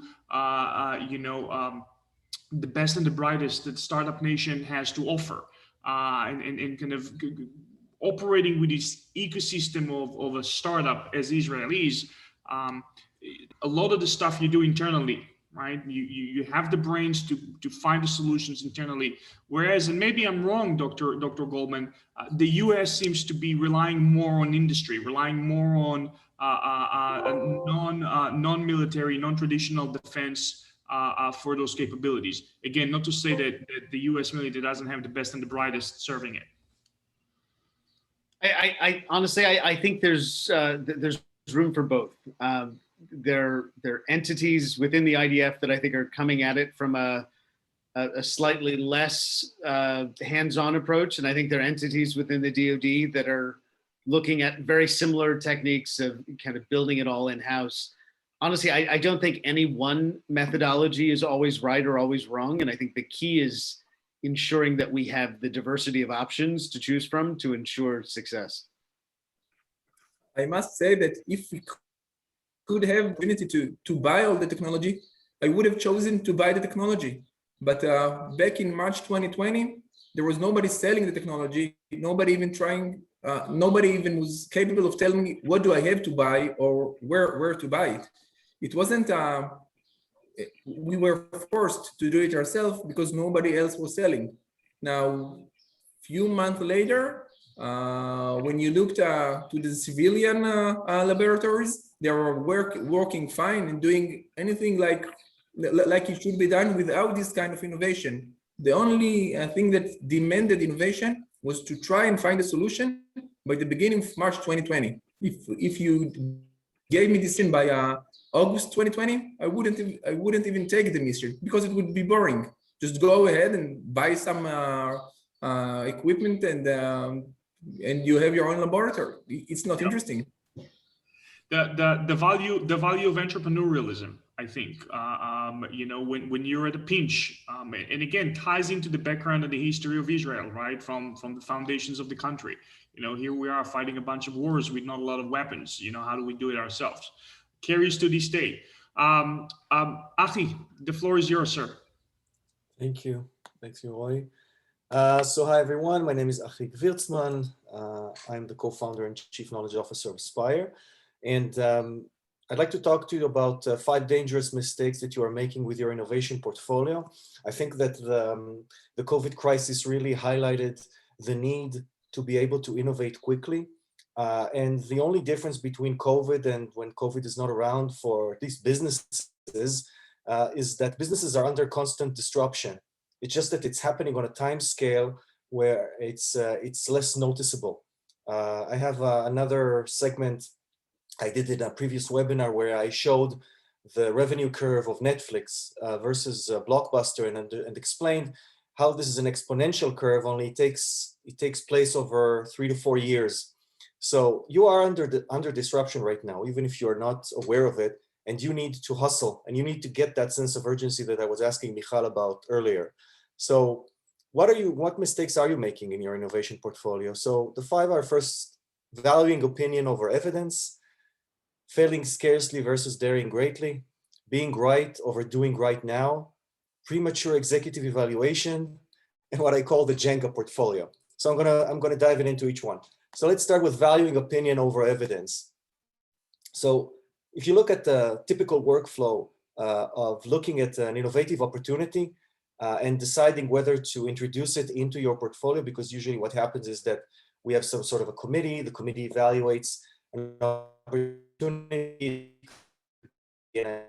C: the best and the brightest that startup nation has to offer, and kind of operating with this ecosystem of a startup as Israelis. A lot of the stuff you do internally, right? You have the brains to find the solutions internally. Whereas, and maybe I'm wrong, Dr. Goldman, the US seems to be relying more on industry, relying more on non-military, non-traditional defense for those capabilities. Again, not to say that the US military doesn't have the best and the brightest serving it.
A: I honestly, I think there's room for both. There are entities within the IDF that I think are coming at it from a slightly less hands-on approach, and I think there are entities within the DoD that are looking at very similar techniques of kind of building it all in-house. Honestly, I don't think any one methodology is always right or always wrong, and I think the key is ensuring that we have the diversity of options to choose from to ensure success.
E: I must say that if we could have the opportunity to buy all the technology, I would have chosen to buy the technology. But back in March 2020, there was nobody selling the technology, nobody even was capable of telling me what do I have to buy or where to buy it. It wasn't, we were forced to do it ourselves because nobody else was selling. Now, few months later, when you looked to the civilian laboratories, they were working fine and doing anything like it should be done without this kind of innovation. The only thing that demanded innovation was to try and find a solution by the beginning of March 2020. If you gave me this in by August 2020, I wouldn't even take the mystery because it would be boring. Just go ahead and buy some equipment and you have your own laboratory. It's not interesting.
C: The value of entrepreneurialism, I think, you know, when you're at a pinch, and again ties into the background and the history of Israel, right, from the foundations of the country. You know, here we are fighting a bunch of wars with not a lot of weapons. You know, how do we do it ourselves? Carries to this day. Ahi, the floor is yours, sir.
D: Thank you. Thanks, Roy. So hi, everyone. My name is Ahi Gvirtsman. I'm the co-founder and chief knowledge officer of Spyre. And I'd like to talk to you about 5 dangerous mistakes that you are making with your innovation portfolio. I think that the COVID crisis really highlighted the need to be able to innovate quickly. And the only difference between COVID and when COVID is not around for these businesses is that businesses are under constant disruption. It's just that it's happening on a time scale where it's less noticeable. I have another segment I did in a previous webinar where I showed the revenue curve of Netflix versus Blockbuster and explained how this is an exponential curve, only it takes place over 3 to 4 years. So you are under disruption right now, even if you're not aware of it, and you need to hustle and you need to get that sense of urgency that I was asking Michal about earlier. So what mistakes are you making in your innovation portfolio? So the 5 are: first, valuing opinion over evidence, failing scarcely versus daring greatly, being right over doing right now, premature executive evaluation, and what I call the Jenga portfolio. So I'm gonna dive into each one. So let's start with valuing opinion over evidence. So if you look at the typical workflow of looking at an innovative opportunity and deciding whether to introduce it into your portfolio, because usually what happens is that we have some sort of a committee, the committee evaluates an opportunity in an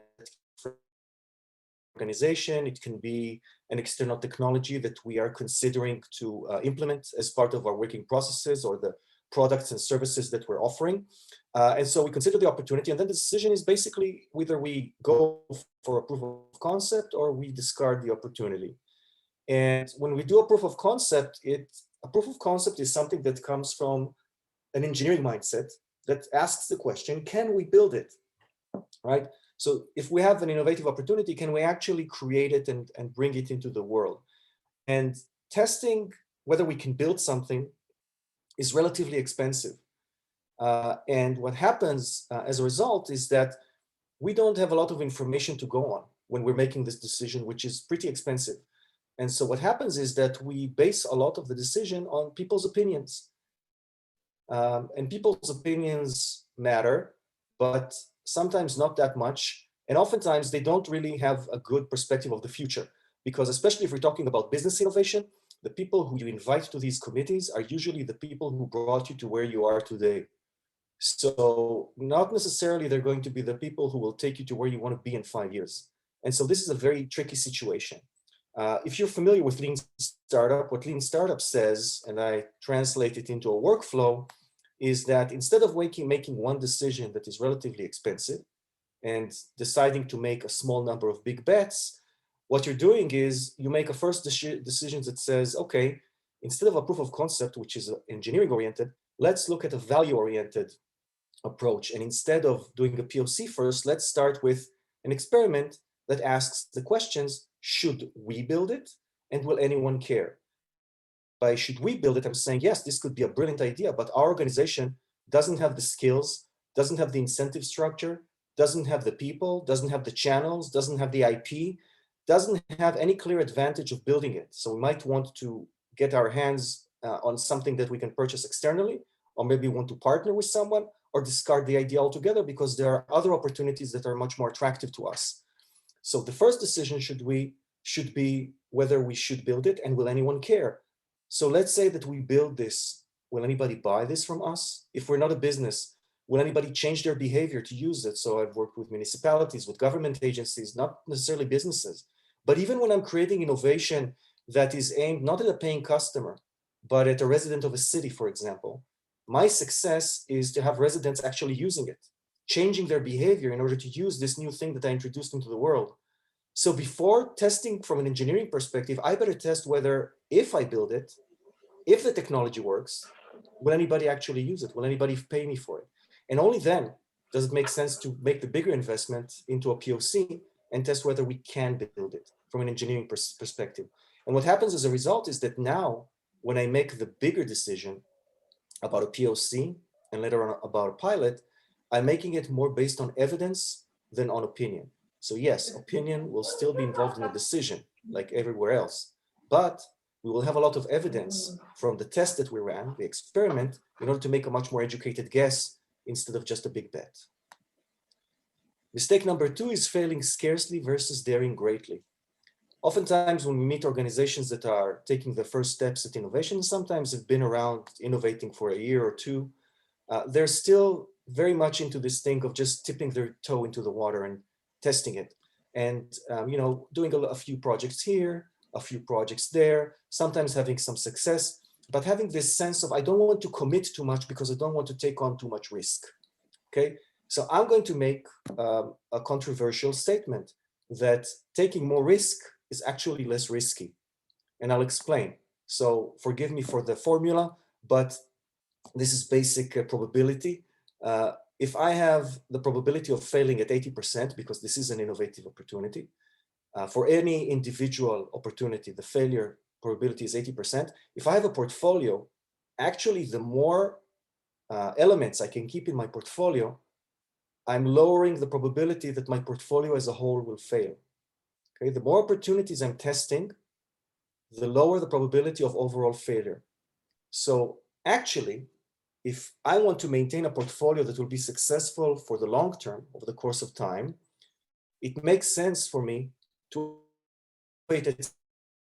D: organization, it can be an external technology that we are considering to implement as part of our working processes or the products and services that we're offering. And so we consider the opportunity, and then the decision is basically whether we go for a proof of concept or we discard the opportunity. And when we do a proof of concept, a proof of concept is something that comes from an engineering mindset that asks the question, can we build it, right? So if we have an innovative opportunity, can we actually create it and bring it into the world? And testing whether we can build something is relatively expensive. And what happens as a result is that we don't have a lot of information to go on when we're making this decision, which is pretty expensive. And so what happens is that we base a lot of the decision on people's opinions. And people's opinions matter, but sometimes not that much. And oftentimes they don't really have a good perspective of the future, because especially if we're talking about business innovation, the people who you invite to these committees are usually the people who brought you to where you are today. So not necessarily they're going to be the people who will take you to where you want to be in 5 years. And so this is a very tricky situation. If you're familiar with Lean Startup, what Lean Startup says, and I translate it into a workflow, is that instead of making one decision that is relatively expensive and deciding to make a small number of big bets, what you're doing is you make a first decision that says, okay, instead of a proof of concept, which is engineering oriented, let's look at a value oriented approach. And instead of doing a POC first, let's start with an experiment that asks the questions, should we build it? And will anyone care? By should we build it, I'm saying, yes, this could be a brilliant idea, but our organization doesn't have the skills, doesn't have the incentive structure, doesn't have the people, doesn't have the channels, doesn't have the IP, doesn't have any clear advantage of building it. So we might want to get our hands on something that we can purchase externally, or maybe want to partner with someone, or discard the idea altogether because there are other opportunities that are much more attractive to us. So the first decision should be whether we should build it and will anyone care? So let's say that we build this. Will anybody buy this from us? If we're not a business, will anybody change their behavior to use it? So I've worked with municipalities, with government agencies, not necessarily businesses. But even when I'm creating innovation that is aimed not at a paying customer, but at a resident of a city, for example, my success is to have residents actually using it. changing their behavior in order to use this new thing that I introduced into the world. So before testing from an engineering perspective, I better test whether if I build it, if the technology works, will anybody actually use it? Will anybody pay me for it? And only then does it make sense to make the bigger investment into a POC and test whether we can build it from an engineering perspective. And what happens as a result is that now, when I make the bigger decision about a POC and later on about a pilot, I'm making it more based on evidence than on opinion. So yes, opinion will still be involved in the decision like everywhere else, but we will have a lot of evidence from the test that we ran, the experiment, in order to make a much more educated guess instead of just a big bet. Mistake number 2 is failing scarcely versus daring greatly. Oftentimes when we meet organizations that are taking the first steps at innovation, sometimes have been around innovating for a year or two, they're still very much into this thing of just tipping their toe into the water and testing it. And doing a few projects here, a few projects there, sometimes having some success, but having this sense of, I don't want to commit too much because I don't want to take on too much risk, okay? So I'm going to make a controversial statement that taking more risk is actually less risky. And I'll explain. So forgive me for the formula, but this is basic probability. If I have the probability of failing at 80%, because this is an innovative opportunity, for any individual opportunity, the failure probability is 80%. If I have a portfolio, actually the more elements I can keep in my portfolio, I'm lowering the probability that my portfolio as a whole will fail. Okay, the more opportunities I'm testing, the lower the probability of overall failure. So actually, if I want to maintain a portfolio that will be successful for the long term, over the course of time, it makes sense for me to wait at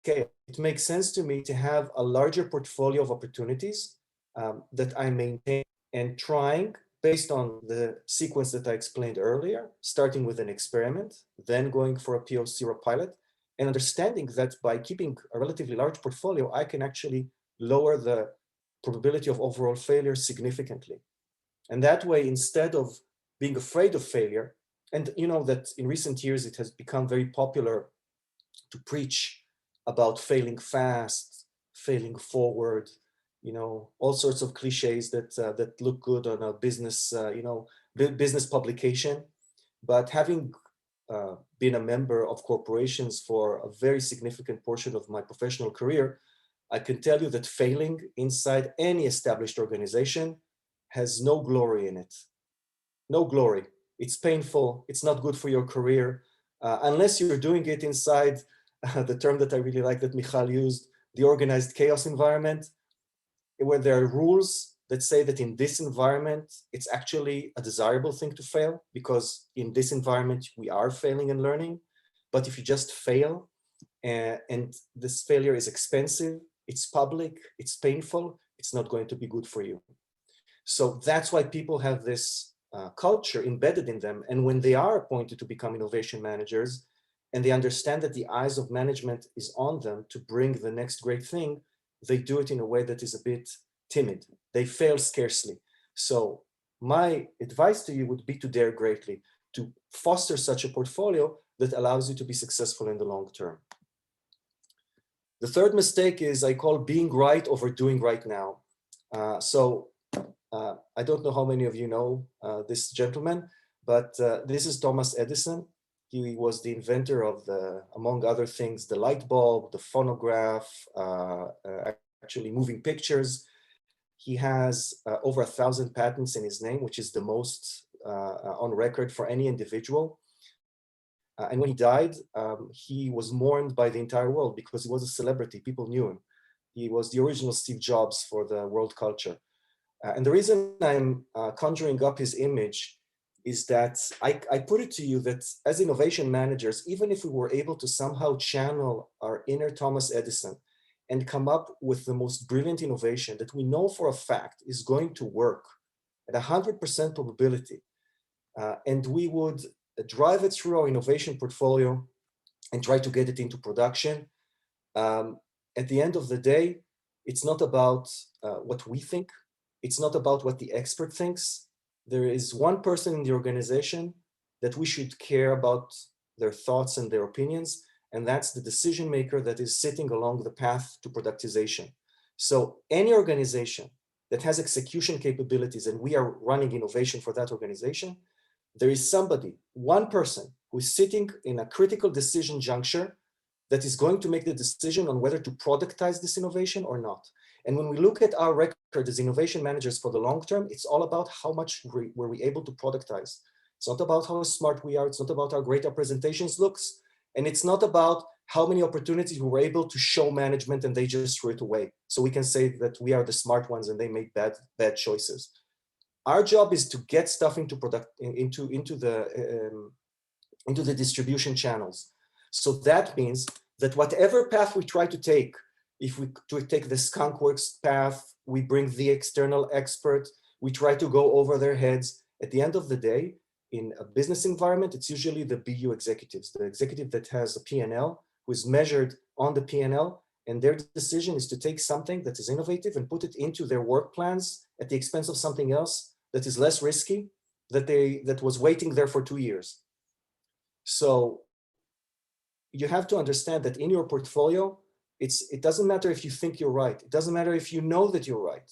D: scale. It makes sense to me to have a larger portfolio of opportunities that I maintain and trying based on the sequence that I explained earlier, starting with an experiment, then going for a POC or a pilot, and understanding that by keeping a relatively large portfolio, I can actually lower the probability of overall failure significantly. And that way, instead of being afraid of failure, and you know that in recent years, it has become very popular to preach about failing fast, failing forward, all sorts of cliches that look good on a business, business publication. But having been a member of corporations for a very significant portion of my professional career, I can tell you that failing inside any established organization has no glory in it. No glory. It's painful. It's not good for your career. Unless you're doing it inside the term that I really like that Michal used, the organized chaos environment, where there are rules that say that in this environment, it's actually a desirable thing to fail, because in this environment, we are failing and learning. But if you just fail, and this failure is expensive, it's public, it's painful, it's not going to be good for you. So that's why people have this culture embedded in them. And when they are appointed to become innovation managers, and they understand that the eyes of management is on them to bring the next great thing, they do it in a way that is a bit timid. They fail scarcely. So my advice to you would be to dare greatly, to foster such a portfolio that allows you to be successful in the long term. The third mistake is I call being right over doing right now. I don't know how many of you know this gentleman, but this is Thomas Edison. He was the inventor of among other things, the light bulb, the phonograph, actually moving pictures. He has over 1,000 patents in his name, which is the most on record for any individual. And when he died, he was mourned by the entire world because he was a celebrity. People knew him. He was the original Steve Jobs for the world culture. And the reason I'm conjuring up his image is that I put it to you that as innovation managers, even if we were able to somehow channel our inner Thomas Edison and come up with the most brilliant innovation that we know for a fact is going to work at 100% probability, and we would drive it through our innovation portfolio and try to get it into production. At the end of the day, it's not about what we think. It's not about what the expert thinks. there is one person in the organization that we should care about their thoughts and their opinions, and that's the decision maker that is sitting along the path to productization. So any organization that has execution capabilities, and we are running innovation for that organization, there is somebody, one person, who is sitting in a critical decision juncture that is going to make the decision on whether to productize this innovation or not. And when we look at our record as innovation managers for the long term, it's all about how much were we able to productize. It's not about how smart we are. It's not about how great our presentations looks. And it's not about how many opportunities we were able to show management and they just threw it away. So we can say that we are the smart ones and they made bad choices. Our job is to get stuff into the distribution channels. So that means that whatever path we try to take, if we take the skunkworks path, we bring the external expert, we try to go over their heads. At the end of the day, in a business environment, it's usually the BU executives, the executive that has a P&L, who is measured on the P&L, and their decision is to take something that is innovative and put it into their work plans at the expense of something else that is less risky, that was waiting there for 2 years. So you have to understand that in your portfolio, it doesn't matter if you think you're right. It doesn't matter if you know that you're right.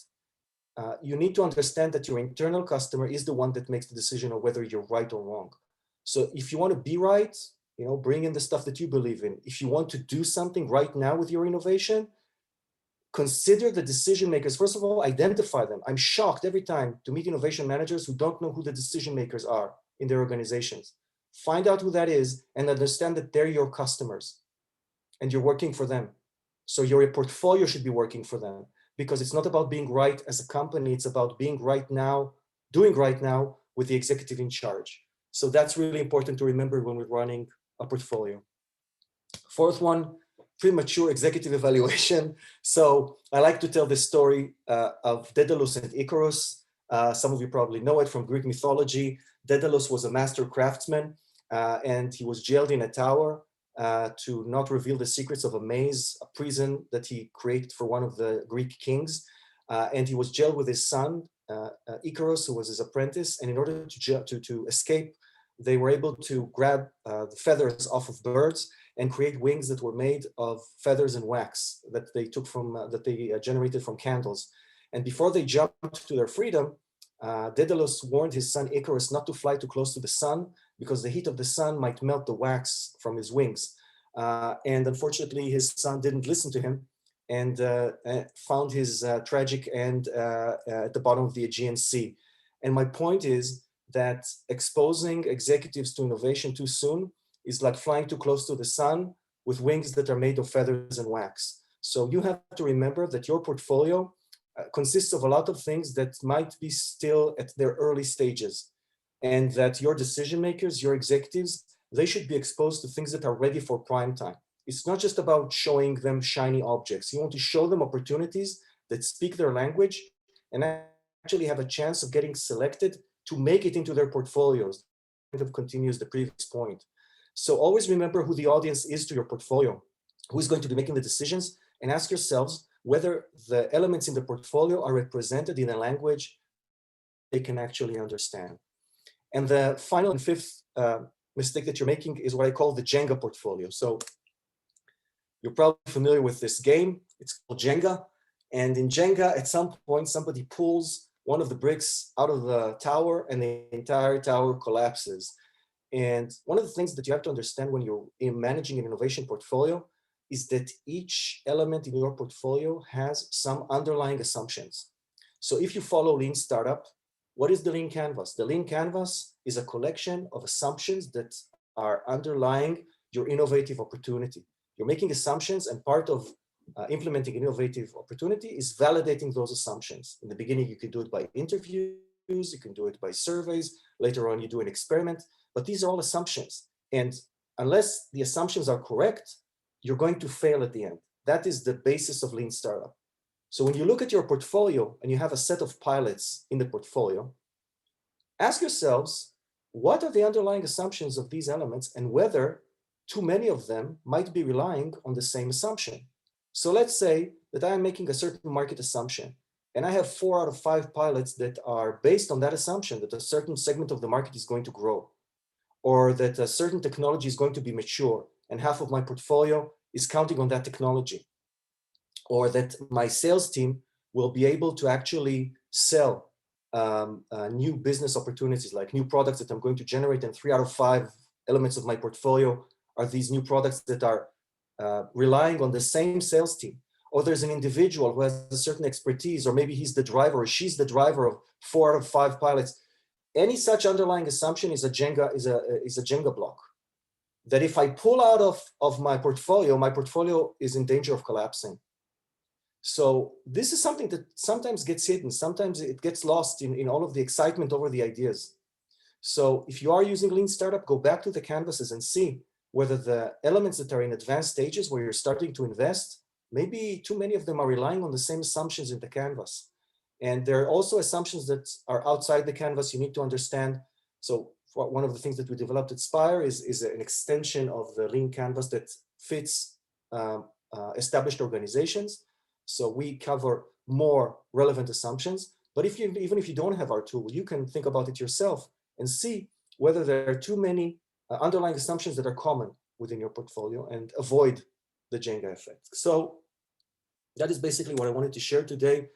D: You need to understand that your internal customer is the one that makes the decision on whether you're right or wrong. So if you want to be right, bring in the stuff that you believe in. If you want to do something right now with your innovation, consider the decision makers. First of all, identify them. I'm shocked every time to meet innovation managers who don't know who the decision makers are in their organizations. Find out who that is and understand that they're your customers and you're working for them. So your portfolio should be working for them, because it's not about being right as a company. It's about being right now, doing right now with the executive in charge. So that's really important to remember when we're running a portfolio. Fourth one, premature executive evaluation. So I like to tell the story of Daedalus and Icarus. Some of you probably know it from Greek mythology. Daedalus was a master craftsman and he was jailed in a tower to not reveal the secrets of a maze, a prison that he created for one of the Greek kings. And he was jailed with his son, Icarus, who was his apprentice. And in order to escape, they were able to grab the feathers off of birds and create wings that were made of feathers and wax that they took from, that they generated from candles. And before they jumped to their freedom, Daedalus warned his son Icarus not to fly too close to the sun, because the heat of the sun might melt the wax from his wings. And unfortunately, his son didn't listen to him and found his tragic end at the bottom of the Aegean Sea. And my point is that exposing executives to innovation too soon is like flying too close to the sun with wings that are made of feathers and wax. So you have to remember that your portfolio consists of a lot of things that might be still at their early stages, and that your decision makers, your executives, they should be exposed to things that are ready for prime time. It's not just about showing them shiny objects. You want to show them opportunities that speak their language and actually have a chance of getting selected to make it into their portfolios. Kind of continues the previous point. So always remember who the audience is to your portfolio, who is going to be making the decisions, and ask yourselves whether the elements in the portfolio are represented in a language they can actually understand. And the final and fifth mistake that you're making is what I call the Jenga portfolio. So you're probably familiar with this game. It's called Jenga. And in Jenga, at some point, somebody pulls one of the bricks out of the tower and the entire tower collapses. And one of the things that you have to understand when you're managing an innovation portfolio is that each element in your portfolio has some underlying assumptions. So if you follow Lean Startup, what is the Lean Canvas? The Lean Canvas is a collection of assumptions that are underlying your innovative opportunity. You're making assumptions, and part of implementing innovative opportunity is validating those assumptions. In the beginning, you can do it by interviews, you can do it by surveys. Later on, you do an experiment, but these are all assumptions. And unless the assumptions are correct, you're going to fail at the end. That is the basis of Lean Startup. So when you look at your portfolio and you have a set of pilots in the portfolio, ask yourselves, what are the underlying assumptions of these elements and whether too many of them might be relying on the same assumption. So let's say that I am making a certain market assumption and I have 4 out of 5 pilots that are based on that assumption that a certain segment of the market is going to grow, or that a certain technology is going to be mature, and half of my portfolio is counting on that technology, or that my sales team will be able to actually sell new business opportunities, like new products that I'm going to generate, and 3 out of 5 elements of my portfolio are these new products that are relying on the same sales team. Or there's an individual who has a certain expertise, or maybe he's the driver or she's the driver of 4 out of 5 pilots. Any such underlying assumption is a Jenga block that if I pull out of my portfolio is in danger of collapsing. So this is something that sometimes gets hidden. Sometimes it gets lost in all of the excitement over the ideas. So if you are using Lean Startup, go back to the canvases and see whether the elements that are in advanced stages where you're starting to invest, maybe too many of them are relying on the same assumptions in the canvas. And there are also assumptions that are outside the canvas you need to understand. So one of the things that we developed at Spyre is an extension of the Lean canvas that fits established organizations. So we cover more relevant assumptions. But even if you don't have our tool, you can think about it yourself and see whether there are too many underlying assumptions that are common within your portfolio and avoid the Jenga effect. So that is basically what I wanted to share today.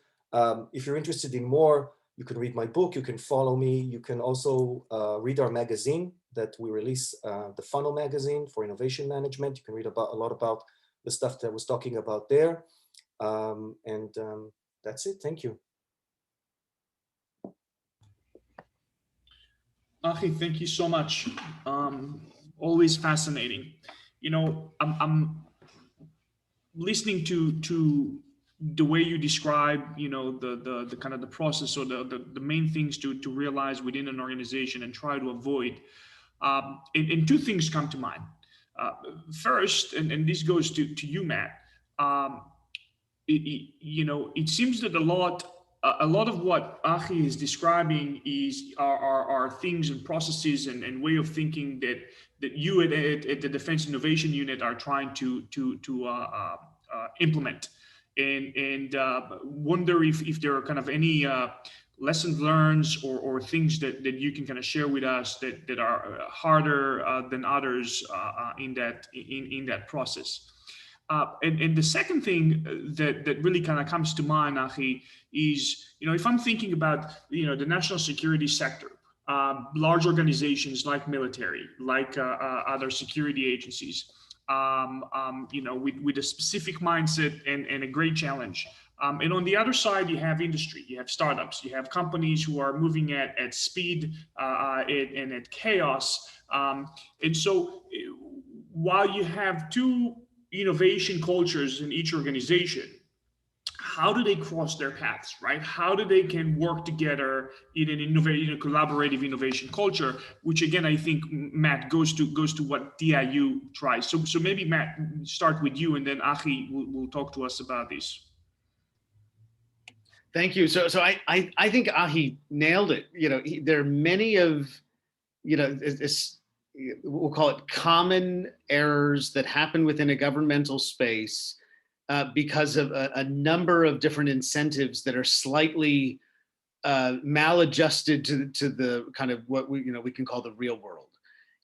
D: If you're interested in more, you can read my book, you can follow me, you can also read our magazine that we release, the Funnel magazine for innovation management. You can read a lot about the stuff that I was talking about there. That's it, thank you.
C: Ahi, thank you so much. Always fascinating. You know, I'm listening to the way you describe, you know, the kind of the process or the main things to realize within an organization and try to avoid. And 2 things come to mind. First, and this goes to you, Matt. You know, it seems that a lot of what Ahi is describing are things and processes and way of thinking that you at the Defense Innovation Unit are trying to implement, and wonder if there are kind of any lessons learned or things that you can kind of share with us that are harder than others in that process. And the second thing that really kind of comes to mind, Ahi, is, you know, if I'm thinking about, you know, the national security sector, large organizations like military, like other security agencies, you know, with a specific mindset and a great challenge. And on the other side, you have industry, you have startups, you have companies who are moving at speed and at chaos. And so while you have 2 innovation cultures in each organization, how do they cross their paths, right? How do they can work together in an collaborative innovation culture, which again, I think, Matt, goes to what DIU tries. So maybe Matt, start with you, and then Ahi will talk to us about this.
A: Thank you. So I think Ahi nailed it. You know, there are many of, you know, we'll call it common errors that happen within a governmental space because of a number of different incentives that are slightly maladjusted to the kind of what we can call the real world.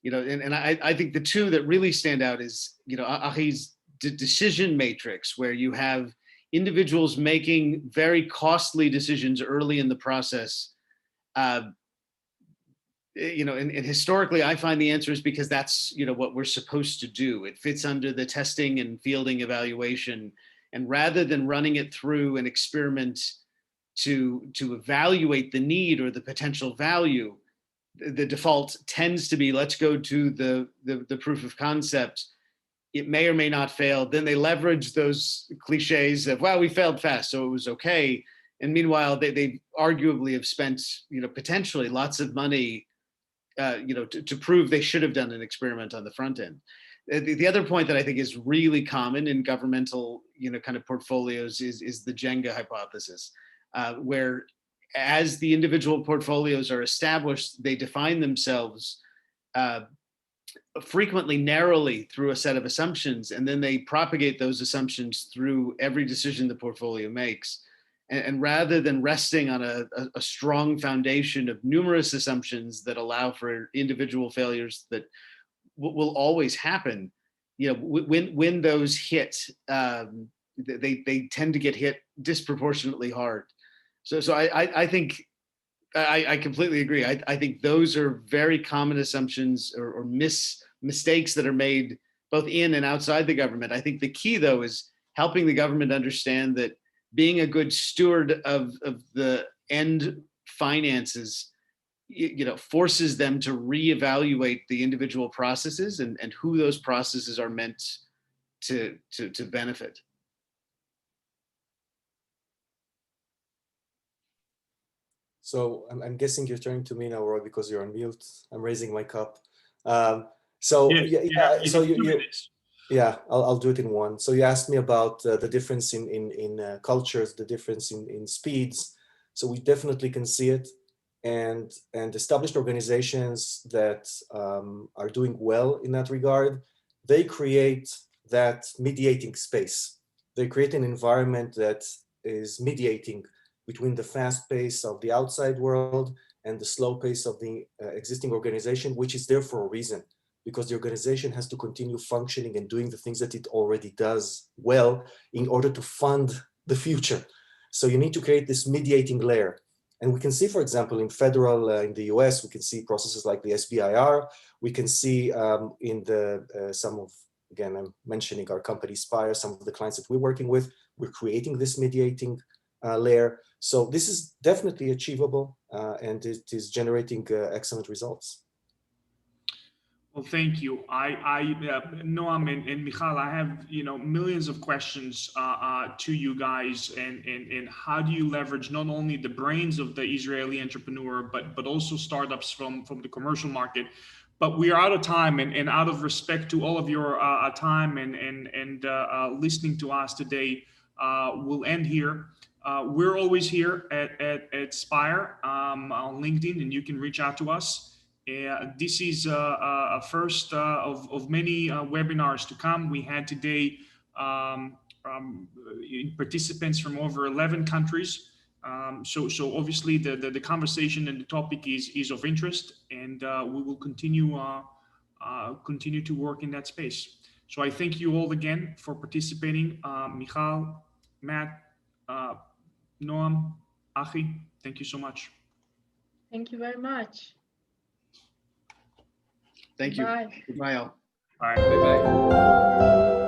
A: You know, and I think the 2 that really stand out is, you know, Ahi's decision matrix, where you have individuals making very costly decisions early in the process. You know, and historically, I find the answer is because that's, you know, what we're supposed to do. It fits under the testing and fielding evaluation. And rather than running it through an experiment to evaluate the need or the potential value, the default tends to be, let's go to the proof of concept. It may or may not fail. Then they leverage those cliches of, well, we failed fast, so it was okay. And meanwhile, they arguably have spent, you know, potentially lots of money you know, to prove they should have done an experiment on the front end. The other point that I think is really common in governmental, you know, kind of portfolios is the Jenga hypothesis, where as the individual portfolios are established, they define themselves frequently narrowly through a set of assumptions, and then they propagate those assumptions through every decision the portfolio makes. And rather than resting on a strong foundation of numerous assumptions that allow for individual failures that will always happen, when those hit, they tend to get hit disproportionately hard. So I think I completely agree. I think those are very common assumptions or mistakes that are made both in and outside the government. I think the key, though, is helping the government understand that being a good steward of the end finances, forces them to reevaluate the individual processes and who those processes are meant to benefit.
D: So I'm guessing you're turning to me now, Roy, because you're on mute. I'm raising my cup. Yeah, I'll do it in one. So you asked me about the difference in cultures, the difference in speeds. So we definitely can see it, and established organizations that are doing well in that regard, they create that mediating space. They create an environment that is mediating between the fast pace of the outside world and the slow pace of the existing organization, which is there for a reason, because the organization has to continue functioning and doing the things that it already does well in order to fund the future. So you need to create this mediating layer. And we can see, for example, in federal, in the US, we can see processes like the SBIR. We can see in some of, again, I'm mentioning our company Spyre, some of the clients that we're working with, we're creating this mediating layer. So this is definitely achievable, and it is generating excellent results.
C: Well, thank you. Noam and Michal, I have millions of questions to you guys, and how do you leverage not only the brains of the Israeli entrepreneur, but also startups from the commercial market. But we are out of time, and out of respect to all of your time and listening to us today, we'll end here. We're always here at Spyre on LinkedIn, and you can reach out to us. This is a first of many webinars to come. We had today participants from over 11 countries. So obviously the conversation and the topic is of interest, and we will continue to work in that space. So I thank you all again for participating. Michal, Matt, Noam, Ahi, thank you so much.
B: Thank you very much.
A: Thank you.
B: Bye.
A: Goodbye, all.
C: Bye.
E: Bye-bye.